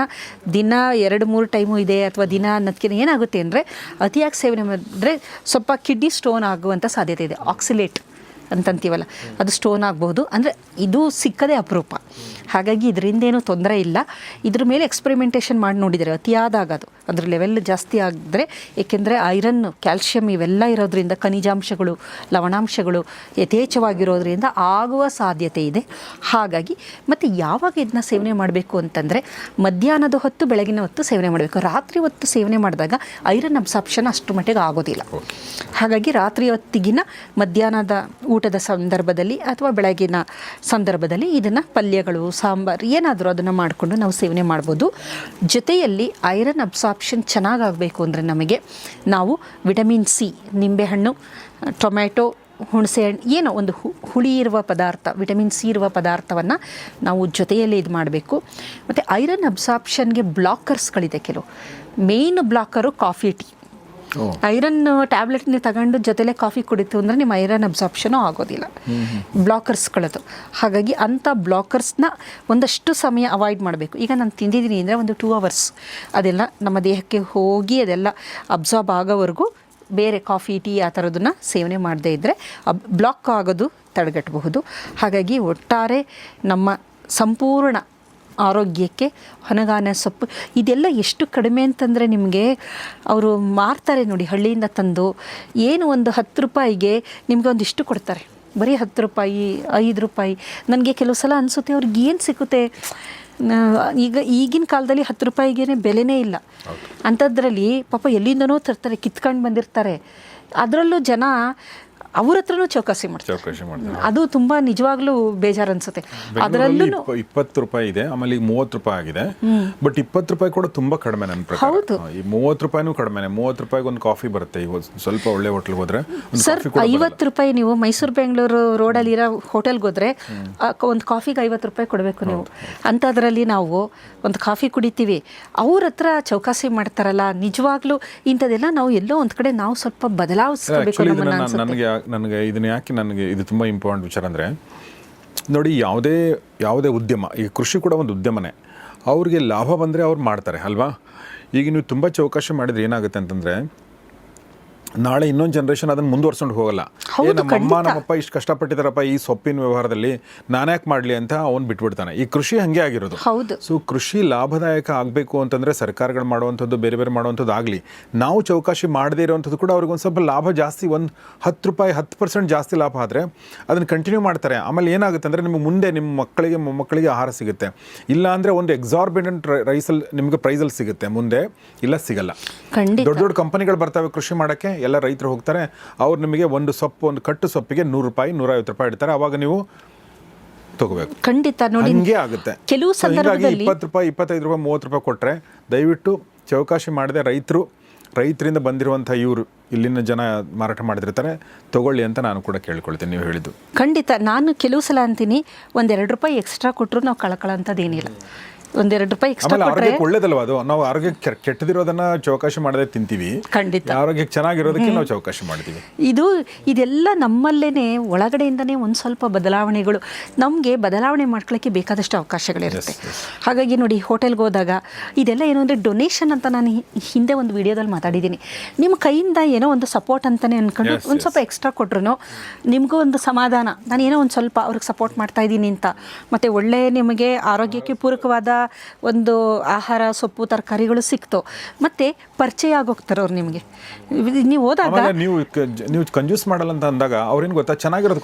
ದಿನ 2-3 ಟೈಮು ಇದೆ ಅಥವಾ ದಿನ ಅನ್ನೋದಕ್ಕಿಂತ ಏನಾಗುತ್ತೆ ಅಂದರೆ, ಅತಿಯಾಗಿ ಸೇವನೆ ಮಾಡಿದ್ರೆ ಸ್ವಲ್ಪ ಕಿಡ್ನಿ ಸ್ಟೋನ್ ಆಗುವಂಥ ಸಾಧ್ಯತೆ ಇದೆ. ಆಕ್ಸಿಲೇಟ್ ಅಂತಂತೀವಲ್ಲ, ಅದು ಸ್ಟೋನ್ ಆಗ್ಬೋದು. ಅಂದರೆ ಇದು ಸಿಕ್ಕದೇ ಅಪರೂಪ. ಹಾಗಾಗಿ ಇದರಿಂದೇನೂ ತೊಂದರೆ ಇಲ್ಲ. ಇದ್ರ ಮೇಲೆ ಎಕ್ಸ್ಪರಿಮೆಂಟೇಷನ್ ಮಾಡಿ ನೋಡಿದರೆ ಅತಿಯಾದಾಗ ಅದು ಅದ್ರ ಲೆವೆಲ್ ಜಾಸ್ತಿ ಆಗಿದ್ರೆ, ಏಕೆಂದರೆ ಐರನ್, ಕ್ಯಾಲ್ಶಿಯಂ ಇವೆಲ್ಲ ಇರೋದ್ರಿಂದ, ಖನಿಜಾಂಶಗಳು, ಲವಣಾಂಶಗಳು ಯಥೇಚ್ಛವಾಗಿರೋದ್ರಿಂದ ಆಗುವ ಸಾಧ್ಯತೆ ಇದೆ. ಹಾಗಾಗಿ ಮತ್ತು ಯಾವಾಗ ಇದನ್ನ ಸೇವನೆ ಮಾಡಬೇಕು ಅಂತಂದರೆ ಮಧ್ಯಾಹ್ನದ ಹೊತ್ತು, ಬೆಳಗಿನ ಹೊತ್ತು ಸೇವನೆ ಮಾಡಬೇಕು. ರಾತ್ರಿ ಹೊತ್ತು ಸೇವನೆ ಮಾಡಿದಾಗ ಐರನ್ ಅಬ್ಸಾರ್ಪ್ಷನ್ ಅಷ್ಟು ಮಟ್ಟಿಗೆ ಆಗೋದಿಲ್ಲ. ಹಾಗಾಗಿ ರಾತ್ರಿ ಹೊತ್ತಿಗಿನ ಮಧ್ಯಾಹ್ನದ ಊಟದ ಸಂದರ್ಭದಲ್ಲಿ ಅಥವಾ ಬೆಳಗಿನ ಸಂದರ್ಭದಲ್ಲಿ ಇದನ್ನು ಪಲ್ಯಗಳು, ಸಾಂಬಾರು ಏನಾದರೂ ಅದನ್ನು ಮಾಡಿಕೊಂಡು ನಾವು ಸೇವನೆ ಮಾಡ್ಬೋದು. ಜೊತೆಯಲ್ಲಿ ಐರನ್ ಅಬ್ಸಾರ್ಪ್ಷನ್ ಚೆನ್ನಾಗಾಗಬೇಕು ಅಂದರೆ ನಮಗೆ ನಾವು ವಿಟಮಿನ್ ಸಿ, ನಿಂಬೆಹಣ್ಣು, ಟೊಮ್ಯಾಟೊ, ಹುಣಸೆಹಣ್ಣು, ಏನೋ ಒಂದು ಹುಳಿ ಇರುವ ಪದಾರ್ಥ, ವಿಟಮಿನ್ ಸಿ ಇರುವ ಪದಾರ್ಥವನ್ನು ನಾವು ಜೊತೆಯಲ್ಲಿ ಇದು ಮಾಡಬೇಕು. ಮತ್ತು ಐರನ್ ಅಬ್ಸಾರ್ಪ್ಷನ್ಗೆ ಬ್ಲಾಕರ್ಸ್ಗಳಿದೆ ಕೆಲವು. Main blocker coffee, tea. Iron tablet ನೀವು ತಗೊಂಡು ಜೊತೆಲೇ ಕಾಫಿ ಕುಡಿತು ಅಂದರೆ ನಿಮ್ಮ ಐರನ್ ಅಬ್ಸಾರ್ಪ್ಷನೂ ಆಗೋದಿಲ್ಲ, ಬ್ಲಾಕರ್ಸ್ಗಳದು. ಹಾಗಾಗಿ ಅಂಥ ಬ್ಲಾಕರ್ಸ್ನ ಒಂದಷ್ಟು ಸಮಯ ಅವಾಯ್ಡ್ ಮಾಡಬೇಕು. ಈಗ ನಾನು ತಿಂದಿದ್ದೀನಿ ಅಂದರೆ ಒಂದು 2 hours ಅದೆಲ್ಲ ನಮ್ಮ ದೇಹಕ್ಕೆ ಹೋಗಿ ಅದೆಲ್ಲ ಅಬ್ಸಾರ್ಬ್ ಆಗೋವರೆಗೂ ಬೇರೆ ಕಾಫಿ, ಟೀ ಆ ಥರದನ್ನು ಸೇವನೆ ಮಾಡದೇ ಇದ್ದರೆ ಬ್ಲಾಕ್ ಆಗೋದು ತಡೆಗಟ್ಟಬಹುದು. ಹಾಗಾಗಿ ಒಟ್ಟಾರೆ ನಮ್ಮ ಸಂಪೂರ್ಣ ಆರೋಗ್ಯಕ್ಕೆ ಹೊನಗಾನ ಸೊಪ್ಪು ಇದೆಲ್ಲ ಎಷ್ಟು ಕಡಿಮೆ ಅಂತಂದರೆ, ನಿಮಗೆ ಅವರು ಮಾರ್ತಾರೆ ನೋಡಿ ಹಳ್ಳಿಯಿಂದ ತಂದು, ಏನು ಒಂದು 10 ರೂಪಾಯಿಗೆ ನಿಮಗೆ ಒಂದಿಷ್ಟು ಕೊಡ್ತಾರೆ, ಬರೀ 10 ರೂಪಾಯಿ, 5 ರೂಪಾಯಿ. ನನಗೆ ಕೆಲವು ಸಲ ಅನಿಸುತ್ತೆ ಅವ್ರಿಗೆ ಏನು ಸಿಗುತ್ತೆ. ಈಗಿನ ಕಾಲದಲ್ಲಿ 10 ರೂಪಾಯಿಗೇ ಬೆಲೆನೇ ಇಲ್ಲ. ಅಂಥದ್ರಲ್ಲಿ ಪಾಪ ಎಲ್ಲಿಂದನೋ ತರ್ತಾರೆ, ಕಿತ್ಕೊಂಡು ಬಂದಿರ್ತಾರೆ. ಅದರಲ್ಲೂ ಜನ ಅವ್ರ ಹತ್ರನೂ ಚೌಕಾಸಿ ಮಾಡ್ತಾರೆ. ಅದು ತುಂಬ ನಿಜವಾಗ್ಲೂ ಬೇಜಾರು ಅನ್ಸುತ್ತೆ. ಅದರಲ್ಲೂ 20 ರೂಪಾಯಿ ಇದೆ, ಆಮೇಲೆ ಈಗ 30 ರೂಪಾಯಿ ಆಗಿದೆ. ಬಟ್ 20 ರೂಪಾಯಿ ಕೂಡ ತುಂಬಾ ಕಡಿಮೆ ನನ್ನ ಪ್ರಕಾರ. ಈ 30 ರೂಪಾಯಿನೂ ಕಡಿಮೆನೆ. 30 ರೂಪಾಯಿಗೆ ಒಂದು ಕಾಫಿ ಬರುತ್ತೆ. ಈಗ ಸ್ವಲ್ಪ ಒಳ್ಳೆ ಹೋಟ್ಲ್ಗೆ ಹೋದ್ರೆ ಸರ್ 50 ರೂಪಾಯಿ ನೀವು ಮೈಸೂರು ಬೆಂಗಳೂರು ರೋಡಲ್ಲಿ ಇರೋ ಹೋಟೆಲ್ಗೆ ಹೋದ್ರೆ ಒಂದು ಕಾಫಿಗೆ 50 ರೂಪಾಯಿ ಕೊಡಬೇಕು ನೀವು. ಅಂಥದ್ರಲ್ಲಿ ನಾವು ಒಂದು ಕಾಫಿ ಕುಡಿತೀವಿ, ಅವ್ರ ಹತ್ರ ಚೌಕಾಸಿ ಮಾಡ್ತಾರಲ್ಲ. ನಿಜವಾಗ್ಲೂ ಇಂಥದ್ದೆಲ್ಲ ನಾವು ಎಲ್ಲೋ ಒಂದು ಕಡೆ ನಾವು ಸ್ವಲ್ಪ ಬದಲಾಯಿಸ್ಕೋಬೇಕು. ನನಗೆ ಇದನ್ನ ಯಾಕೆ ನನಗೆ ಇದು ತುಂಬ ಇಂಪಾರ್ಟೆಂಟ್ ವಿಚಾರ ಅಂದರೆ, ನೋಡಿ ಯಾವುದೇ ಉದ್ಯಮ, ಈಗ ಕೃಷಿ ಕೂಡ ಒಂದು ಉದ್ಯಮನೇ. ಅವ್ರಿಗೆ ಲಾಭ ಬಂದರೆ ಅವ್ರು ಮಾಡ್ತಾರೆ ಅಲ್ವಾ. ಈಗ ನೀವು ತುಂಬ ಚೌಕಾಶಿ ಮಾಡಿದ್ರೆ ಏನಾಗುತ್ತೆ ಅಂತಂದರೆ, ನಾಳೆ ಇನ್ನೊಂದು ಜನ್ರೇಷನ್ ಅದನ್ನು ಮುಂದುವರ್ಸ್ಕೊಂಡು ಹೋಗಲ್ಲ. ನಮ್ಮಪ್ಪ ಇಷ್ಟು ಕಷ್ಟಪಟ್ಟಿದ್ದಾರಪ್ಪ ಈ ಸೊಪ್ಪಿನ ವ್ಯವಹಾರದಲ್ಲಿ, ನಾನ್ಯಾಕೆ ಮಾಡಲಿ ಅಂತ ಅವ್ನು ಬಿಟ್ಬಿಡ್ತಾನೆ. ಈ ಕೃಷಿ ಹಾಗೆ ಆಗಿರೋದು. ಹೌದು. ಸೊ ಕೃಷಿ ಲಾಭದಾಯಕ ಆಗಬೇಕು ಅಂತಂದರೆ ಸರ್ಕಾರಗಳು ಮಾಡುವಂಥದ್ದು, ಬೇರೆ ಬೇರೆ ಮಾಡುವಂಥದ್ದು ಆಗಲಿ, ನಾವು ಚೌಕಾಶಿ ಮಾಡದೇ ಇರೋವಂಥದ್ದು ಕೂಡ ಅವ್ರಿಗೆ ಒಂದು ಸ್ವಲ್ಪ ಲಾಭ ಜಾಸ್ತಿ, ಒಂದು 10 ರೂಪಾಯಿ 10% ಜಾಸ್ತಿ ಲಾಭ ಆದರೆ ಅದನ್ನು ಕಂಟಿನ್ಯೂ ಮಾಡ್ತಾರೆ. ಆಮೇಲೆ ಏನಾಗುತ್ತೆ ಅಂದರೆ, ನಿಮಗೆ ಮುಂದೆ ನಿಮ್ಮ ಮಕ್ಕಳಿಗೆ ಮೊಮ್ಮಕ್ಕಳಿಗೆ ಆಹಾರ ಸಿಗುತ್ತೆ. ಇಲ್ಲ ಅಂದರೆ ಒಂದು ಎಕ್ಸಾರ್ಬಿಡೆಂಟ್ ನಿಮಗೆ ಪ್ರೈಸಲ್ಲಿ ಸಿಗುತ್ತೆ, ಮುಂದೆ ಇಲ್ಲ ಸಿಗಲ್ಲ. ದೊಡ್ಡ ದೊಡ್ಡ ಕಂಪನಿಗಳು ಬರ್ತವೆ ಕೃಷಿ ಮಾಡೋಕ್ಕೆ, ಎಲ್ಲ ರೈತರು ಹೋಗ್ತಾರೆ. ಅವ್ರು ನಿಮಗೆ ಒಂದು ಕಟ್ಟು ಸೊಪ್ಪಿಗೆ 100 ರೂಪಾಯಿ 150 ರೂಪಾಯಿ ಇಡ್ತಾರೆ. ಅವಾಗ ನೀವು ತಗೋಬೇಕು. ಖಂಡಿತ ನೋಡಿ, ಹಿಂಗೆ ಆಗುತ್ತೆ. ಕೆಲವು ಸಂದರ್ಭದಲ್ಲಿ 20 ರೂಪಾಯಿ 25 ರೂಪಾಯಿ 30 ರೂಪಾಯಿ ಕೊಟ್ಟರೆ ದಯವಿಟ್ಟು ಚೌಕಾಶಿ ಮಾಡದೆ ರೈತರಿಂದ ಬಂದಿರುವಂಥ ಇವರು ಇಲ್ಲಿನ ಜನ ಮಾರಾಟ ಮಾಡಿದಿರ್ತಾರೆ, ತಗೊಳ್ಳಿ ಅಂತ ನಾನು ಕೂಡ ಕೇಳ್ಕೊಳ್ತೀನಿ. ನೀವು ಹೇಳಿದ್ದು ಖಂಡಿತ. ನಾನು ಕೆಲವು ಸಲ ಅಂತೀನಿ, 1-2 ರೂಪಾಯಿ ಎಕ್ಸ್ಟ್ರಾ ಕೊಟ್ಟರು ನಾವು ಕಳಕಳಂಥದ್ದೇನಿಲ್ಲ. 1-2 ರೂಪಾಯಿ ಎಕ್ಸ್ಟ್ರಾ ಕೊಟ್ಟರೆ ಒಳ್ಳೇದಲ್ವ ಅದು. ನಾವು ಆರೋಗ್ಯಕ್ಕೆ ಕೆಟ್ಟದಿರೋದನ್ನ ಚೌಕಾಶಿ ಮಾಡದೆ ತಿಂತೀವಿ. ಖಂಡಿತ. ಆರೋಗ್ಯಕ್ಕೆ ಚೆನ್ನಾಗಿರೋದಕ್ಕೆ ನಾವು ಚೌಕಾಶಿ ಮಾಡ್ತೀವಿ. ಇದೆಲ್ಲ ನಮ್ಮಲ್ಲೇ ಒಳಗಡೆಯಿಂದನೇ ಒಂದು ಸ್ವಲ್ಪ ಬದಲಾವಣೆಗಳು, ನಮಗೆ ಬದಲಾವಣೆ ಮಾಡ್ಕೊಳ್ಳೋಕ್ಕೆ ಬೇಕಾದಷ್ಟು ಅವಕಾಶಗಳಿರುತ್ತೆ. ಹಾಗಾಗಿ ನೋಡಿ, ಹೋಟೆಲ್ಗೆ ಹೋದಾಗ ಇದೆಲ್ಲ ಏನು ಅಂದರೆ ಡೊನೇಷನ್ ಅಂತ ನಾನು ಹಿಂದೆ ಒಂದು ವಿಡಿಯೋದಲ್ಲಿ ಮಾತಾಡಿದ್ದೀನಿ. ನಿಮ್ಮ ಕೈಯಿಂದ ಏನೋ ಒಂದು ಸಪೋರ್ಟ್ ಅಂತಲೇ ಅಂದ್ಕೊಂಡು ಒಂದು ಸ್ವಲ್ಪ ಎಕ್ಸ್ಟ್ರಾ ಕೊಟ್ರು ನಿಮಗೂ ಒಂದು ಸಮಾಧಾನ, ನಾನು ಏನೋ ಒಂದು ಸ್ವಲ್ಪ ಅವ್ರಿಗೆ ಸಪೋರ್ಟ್ ಮಾಡ್ತಾ ಇದ್ದೀನಿ ಅಂತ. ಮತ್ತು ಒಳ್ಳೆ ನಿಮಗೆ ಆರೋಗ್ಯಕ್ಕೆ ಪೂರಕವಾದ ಒಂದು ಆಹಾರ, ಸೊಪ್ಪು, ತರಕಾರಿಗಳು ಸಿಕ್ತು, ಮತ್ತೆ ಪರಿಚಯ ಆಗೋಗ್ತಾರೆ ಅವ್ರು ನಿಮಗೆ. ನೀವು ಹೋದಾಗ ನೀವು ಕಂಜೂಸ್ ಮಾಡಲ್ಲ ಅಂತ ಅಂದಾಗ ಅವ್ರೇನು ಗೊತ್ತಾ, ಚೆನ್ನಾಗಿರೋದು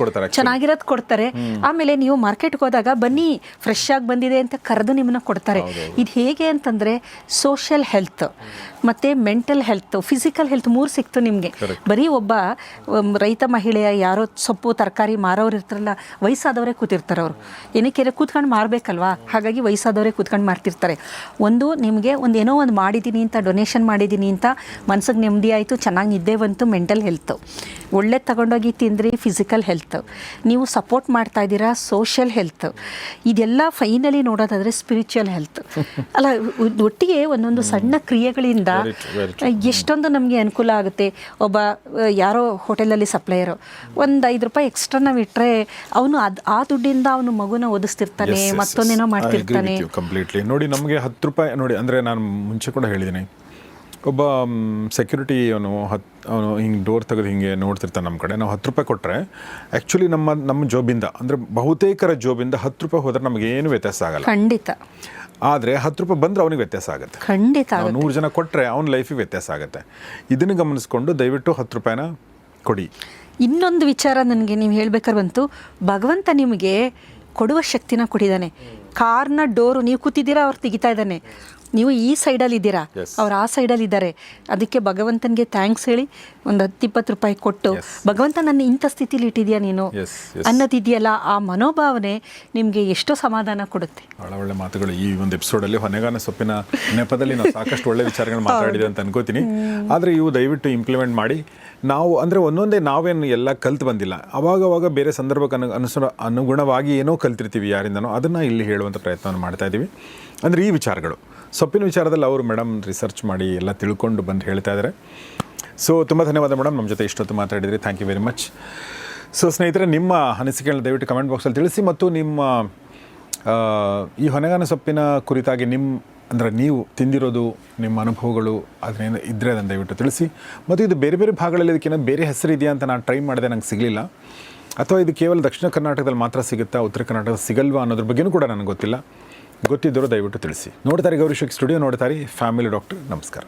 ಕೊಡ್ತಾರೆ. ಆಮೇಲೆ ನೀವು ಮಾರ್ಕೆಟ್ಗೆ ಹೋದಾಗ ಬನ್ನಿ ಫ್ರೆಶ್ ಆಗಿ ಬಂದಿದೆ ಅಂತ ಕರೆದು ನಿಮ್ಮನ್ನ ಕೊಡ್ತಾರೆ. ಇದು ಹೇಗೆ ಅಂತಂದರೆ ಸೋಷಿಯಲ್ ಹೆಲ್ತ್ ಮತ್ತು ಮೆಂಟಲ್ ಹೆಲ್ತ್, ಫಿಸಿಕಲ್ ಹೆಲ್ತ್ 3 ಸಿಕ್ತು ನಿಮಗೆ. ಬರೀ ಒಬ್ಬ ರೈತ ಮಹಿಳೆಯ ಯಾರೋ ಸೊಪ್ಪು ತರಕಾರಿ ಮಾರೋರು ಇರ್ತಾರಲ್ಲ, ವಯಸ್ಸಾದವರೇ ಕೂತಿರ್ತಾರೆ. ಅವರು ಏನಕ್ಕೆ ಕೂತ್ಕೊಂಡು ಮಾರಬೇಕಲ್ವಾ, ಹಾಗಾಗಿ ವಯಸ್ಸಾದವರೇ ಕೂತ್ಕೊಂಡು ಮಾಡ್ತಿರ್ತಾರೆ. ಒಂದು ನಿಮಗೆ ಏನೋ ಒಂದು ಮಾಡಿದ್ದೀನಿ ಅಂತ, ಡೊನೇಷನ್ ಮಾಡಿದ್ದೀನಿ ಅಂತ ಮನ್ಸಿಗೆ ನೆಮ್ಮದಿ ಆಯಿತು, ಚೆನ್ನಾಗಿ ನಿದ್ದೆ ಬಂತು, ಮೆಂಟಲ್ ಹೆಲ್ತು. ಒಳ್ಳೆ ತಗೊಂಡೋಗಿ ತಿಂದ್ರಿ, ಫಿಸಿಕಲ್ ಹೆಲ್ತ್. ನೀವು ಸಪೋರ್ಟ್ ಮಾಡ್ತಾ ಇದ್ದೀರಾ, ಸೋಷಿಯಲ್ ಹೆಲ್ತ್. ಇದೆಲ್ಲ ಫೈನಲಿ ನೋಡೋದಾದರೆ ಸ್ಪಿರಿಚುವಲ್ ಹೆಲ್ತ್ ಅಲ್ಲ. ಒಟ್ಟಿಗೆ ಒಂದೊಂದು ಸಣ್ಣ ಕ್ರಿಯೆಗಳಿಂದ ಎಷ್ಟೊಂದು ನಮಗೆ ಅನುಕೂಲ ಆಗುತ್ತೆ. ಒಬ್ಬ ಯಾರೋ ಹೋಟೆಲಲ್ಲಿ ಸಪ್ಲೈಯರು 5 ರೂಪಾಯಿ ಎಕ್ಸ್ಟ್ರಾ ನಾವು ಇಟ್ಟರೆ ಅವನು ಆ ದುಡ್ಡಿಂದ ಅವನು ಮಗುನ ಓದಿಸ್ತಿರ್ತಾನೆ, ಮತ್ತೊಂದೇನೋ ಮಾಡ್ತಿರ್ತಾನೆ. ಕಂಪ್ಲೀಟ್ಲಿ ನೋಡಿ, ನಮಗೆ 10 ರೂಪಾಯಿ ನೋಡಿ, ಅಂದರೆ ನಾನು ಮುಂಚೆ ಕೂಡ ಹೇಳಿದ್ದೀನಿ, ಒಬ್ಬ ಸೆಕ್ಯೂರಿಟಿ ಅವನು ಹಿಂಗೆ ಡೋರ್ ತೆಗೆದು ಹಿಂಗೆ ನೋಡ್ತಿರ್ತಾನೆ ನಮ್ಮ ಕಡೆ. ನಾವು 10 ರೂಪಾಯಿ ಕೊಟ್ಟರೆ ಆ್ಯಕ್ಚುಲಿ ನಮ್ಮ ಜೋಬಿಂದ ಅಂದರೆ ಬಹುತೇಕರ ಜೋಬಿಂದ 10 ರೂಪಾಯಿ ಹೋದರೆ ನಮಗೇನು ವ್ಯತ್ಯಾಸ ಆಗಲ್ಲ. ಖಂಡಿತ. ಆದರೆ 10 ರೂಪಾಯಿ ಬಂದರೆ ಅವನಿಗೆ ವ್ಯತ್ಯಾಸ ಆಗುತ್ತೆ. ಖಂಡಿತ. 100 ಜನ ಕೊಟ್ಟರೆ ಅವ್ನ ಲೈಫಿಗೆ ವ್ಯತ್ಯಾಸ ಆಗುತ್ತೆ. ಇದನ್ನು ಗಮನಿಸ್ಕೊಂಡು ದಯವಿಟ್ಟು 10 ರೂಪಾಯಿನ ಕೊಡಿ. ಇನ್ನೊಂದು ವಿಚಾರ ನನಗೆ ನೀವು ಹೇಳ್ಬೇಕಾದ್ರೆ ಬಂತು, ಭಗವಂತ ನಿಮಗೆ ಕೊಡುವ ಶಕ್ತಿನ ಕೊಟ್ಟಿದ್ದಾನೆ. ಕಾರ್ನ ಡೋರು ನೀವು ಕೂತಿದ್ದೀರಾ, ಅವ್ರು ತೆಗಿತಾ ಇದ್ದಾನೆ, ನೀವು ಈ ಸೈಡಲ್ಲಿ ಇದ್ದೀರಾ, ಅವ್ರು ಆ ಸೈಡಲ್ಲಿ ಇದ್ದಾರೆ. ಅದಕ್ಕೆ ಭಗವಂತನಿಗೆ ಥ್ಯಾಂಕ್ಸ್ ಹೇಳಿ ಒಂದು 10-20 ರೂಪಾಯಿ ಕೊಟ್ಟು, ಭಗವಂತ ನನ್ನ ಇಂಥ ಸ್ಥಿತಿಲಿ ಇಟ್ಟಿದ್ಯಾ ನೀನು ಅನ್ನೋದಿದೆಯಲ್ಲ, ಆ ಮನೋಭಾವನೆ ನಿಮಗೆ ಎಷ್ಟೋ ಸಮಾಧಾನ ಕೊಡುತ್ತೆ. ಭಾಳ ಒಳ್ಳೆ ಮಾತುಗಳು ಈ ಒಂದು ಎಪಿಸೋಡಲ್ಲಿ. ಹೊನೆಗಾನ ಸೊಪ್ಪಿನ ನೆಪದಲ್ಲಿ ನಾವು ಸಾಕಷ್ಟು ಒಳ್ಳೆ ವಿಚಾರಗಳು ಮಾತಾಡಿದೆ ಅಂತ ಅನ್ಕೋತೀನಿ. ಆದರೆ ಇವು ದಯವಿಟ್ಟು ಇಂಪ್ಲಿಮೆಂಟ್ ಮಾಡಿ. ನಾವು ಅಂದರೆ ಒಂದೊಂದೇ ನಾವೇನು ಎಲ್ಲ ಕಲ್ತು ಬಂದಿಲ್ಲ, ಅವಾಗವಾಗ ಬೇರೆ ಸಂದರ್ಭಕ್ಕೆ ಅನುಗುಣವಾಗಿ ಏನೋ ಕಲ್ತಿರ್ತೀವಿ ಯಾರಿಂದನೋ, ಅದನ್ನು ಇಲ್ಲಿ ಹೇಳುವಂಥ ಪ್ರಯತ್ನವನ್ನು ಮಾಡ್ತಾ ಇದ್ದೀವಿ. ಅಂದರೆ ಈ ವಿಚಾರಗಳು ಸೊಪ್ಪಿನ ವಿಚಾರದಲ್ಲಿ ಅವರು ಮೇಡಮ್ ರಿಸರ್ಚ್ ಮಾಡಿ ಎಲ್ಲ ತಿಳ್ಕೊಂಡು ಬಂದು ಹೇಳ್ತಾ ಇದ್ದಾರೆ. ಸೊ ತುಂಬ ಧನ್ಯವಾದ ಮೇಡಮ್, ನಮ್ಮ ಜೊತೆ ಇಷ್ಟೊತ್ತು ಮಾತಾಡಿದ್ರಿ. Thank you very much. So ಸ್ನೇಹಿತರೆ, ನಿಮ್ಮ ಅನಿಸಿಕೆಗಳನ್ನ ದಯವಿಟ್ಟು ಕಮೆಂಟ್ ಬಾಕ್ಸಲ್ಲಿ ತಿಳಿಸಿ, ಮತ್ತು ನಿಮ್ಮ ಈ ಹೊನೆಗಾನ ಸೊಪ್ಪಿನ ಕುರಿತಾಗಿ ಅಂದರೆ ನೀವು ತಿಂದಿರೋದು, ನಿಮ್ಮ ಅನುಭವಗಳು ಅದನ್ನೇನು ಇದ್ದರೆ ಅದನ್ನು ದಯವಿಟ್ಟು ತಿಳಿಸಿ. ಮತ್ತು ಇದು ಬೇರೆ ಬೇರೆ ಭಾಗಗಳಲ್ಲಿ ಇದಕ್ಕೇನೋ ಬೇರೆ ಹೆಸರು ಇದೆಯಾ ಅಂತ ನಾನು ಟ್ರೈ ಮಾಡಿದೆ, ನಂಗೆ ಸಿಗಲಿಲ್ಲ. ಅಥವಾ ಇದು ಕೇವಲ ದಕ್ಷಿಣ ಕರ್ನಾಟಕದಲ್ಲಿ ಮಾತ್ರ ಸಿಗುತ್ತಾ, ಉತ್ತರ ಕರ್ನಾಟಕದಲ್ಲಿ ಸಿಗಲ್ವಾ ಅನ್ನೋದ್ರ ಬಗ್ಗೆಯೂ ಕೂಡ ನನಗೆ ಗೊತ್ತಿಲ್ಲ. ಗೊತ್ತಿದ್ದರೂ ದಯವಿಟ್ಟು ತಿಳಿಸಿ. ನೋಡ್ತಾರೆ ಗೌರಿ ಶಕ್ತಿ ಸ್ಟುಡಿಯೋ, ನೋಡ್ತಾರೆ ಫ್ಯಾಮಿಲಿ ಡಾಕ್ಟರ್. ನಮಸ್ಕಾರ.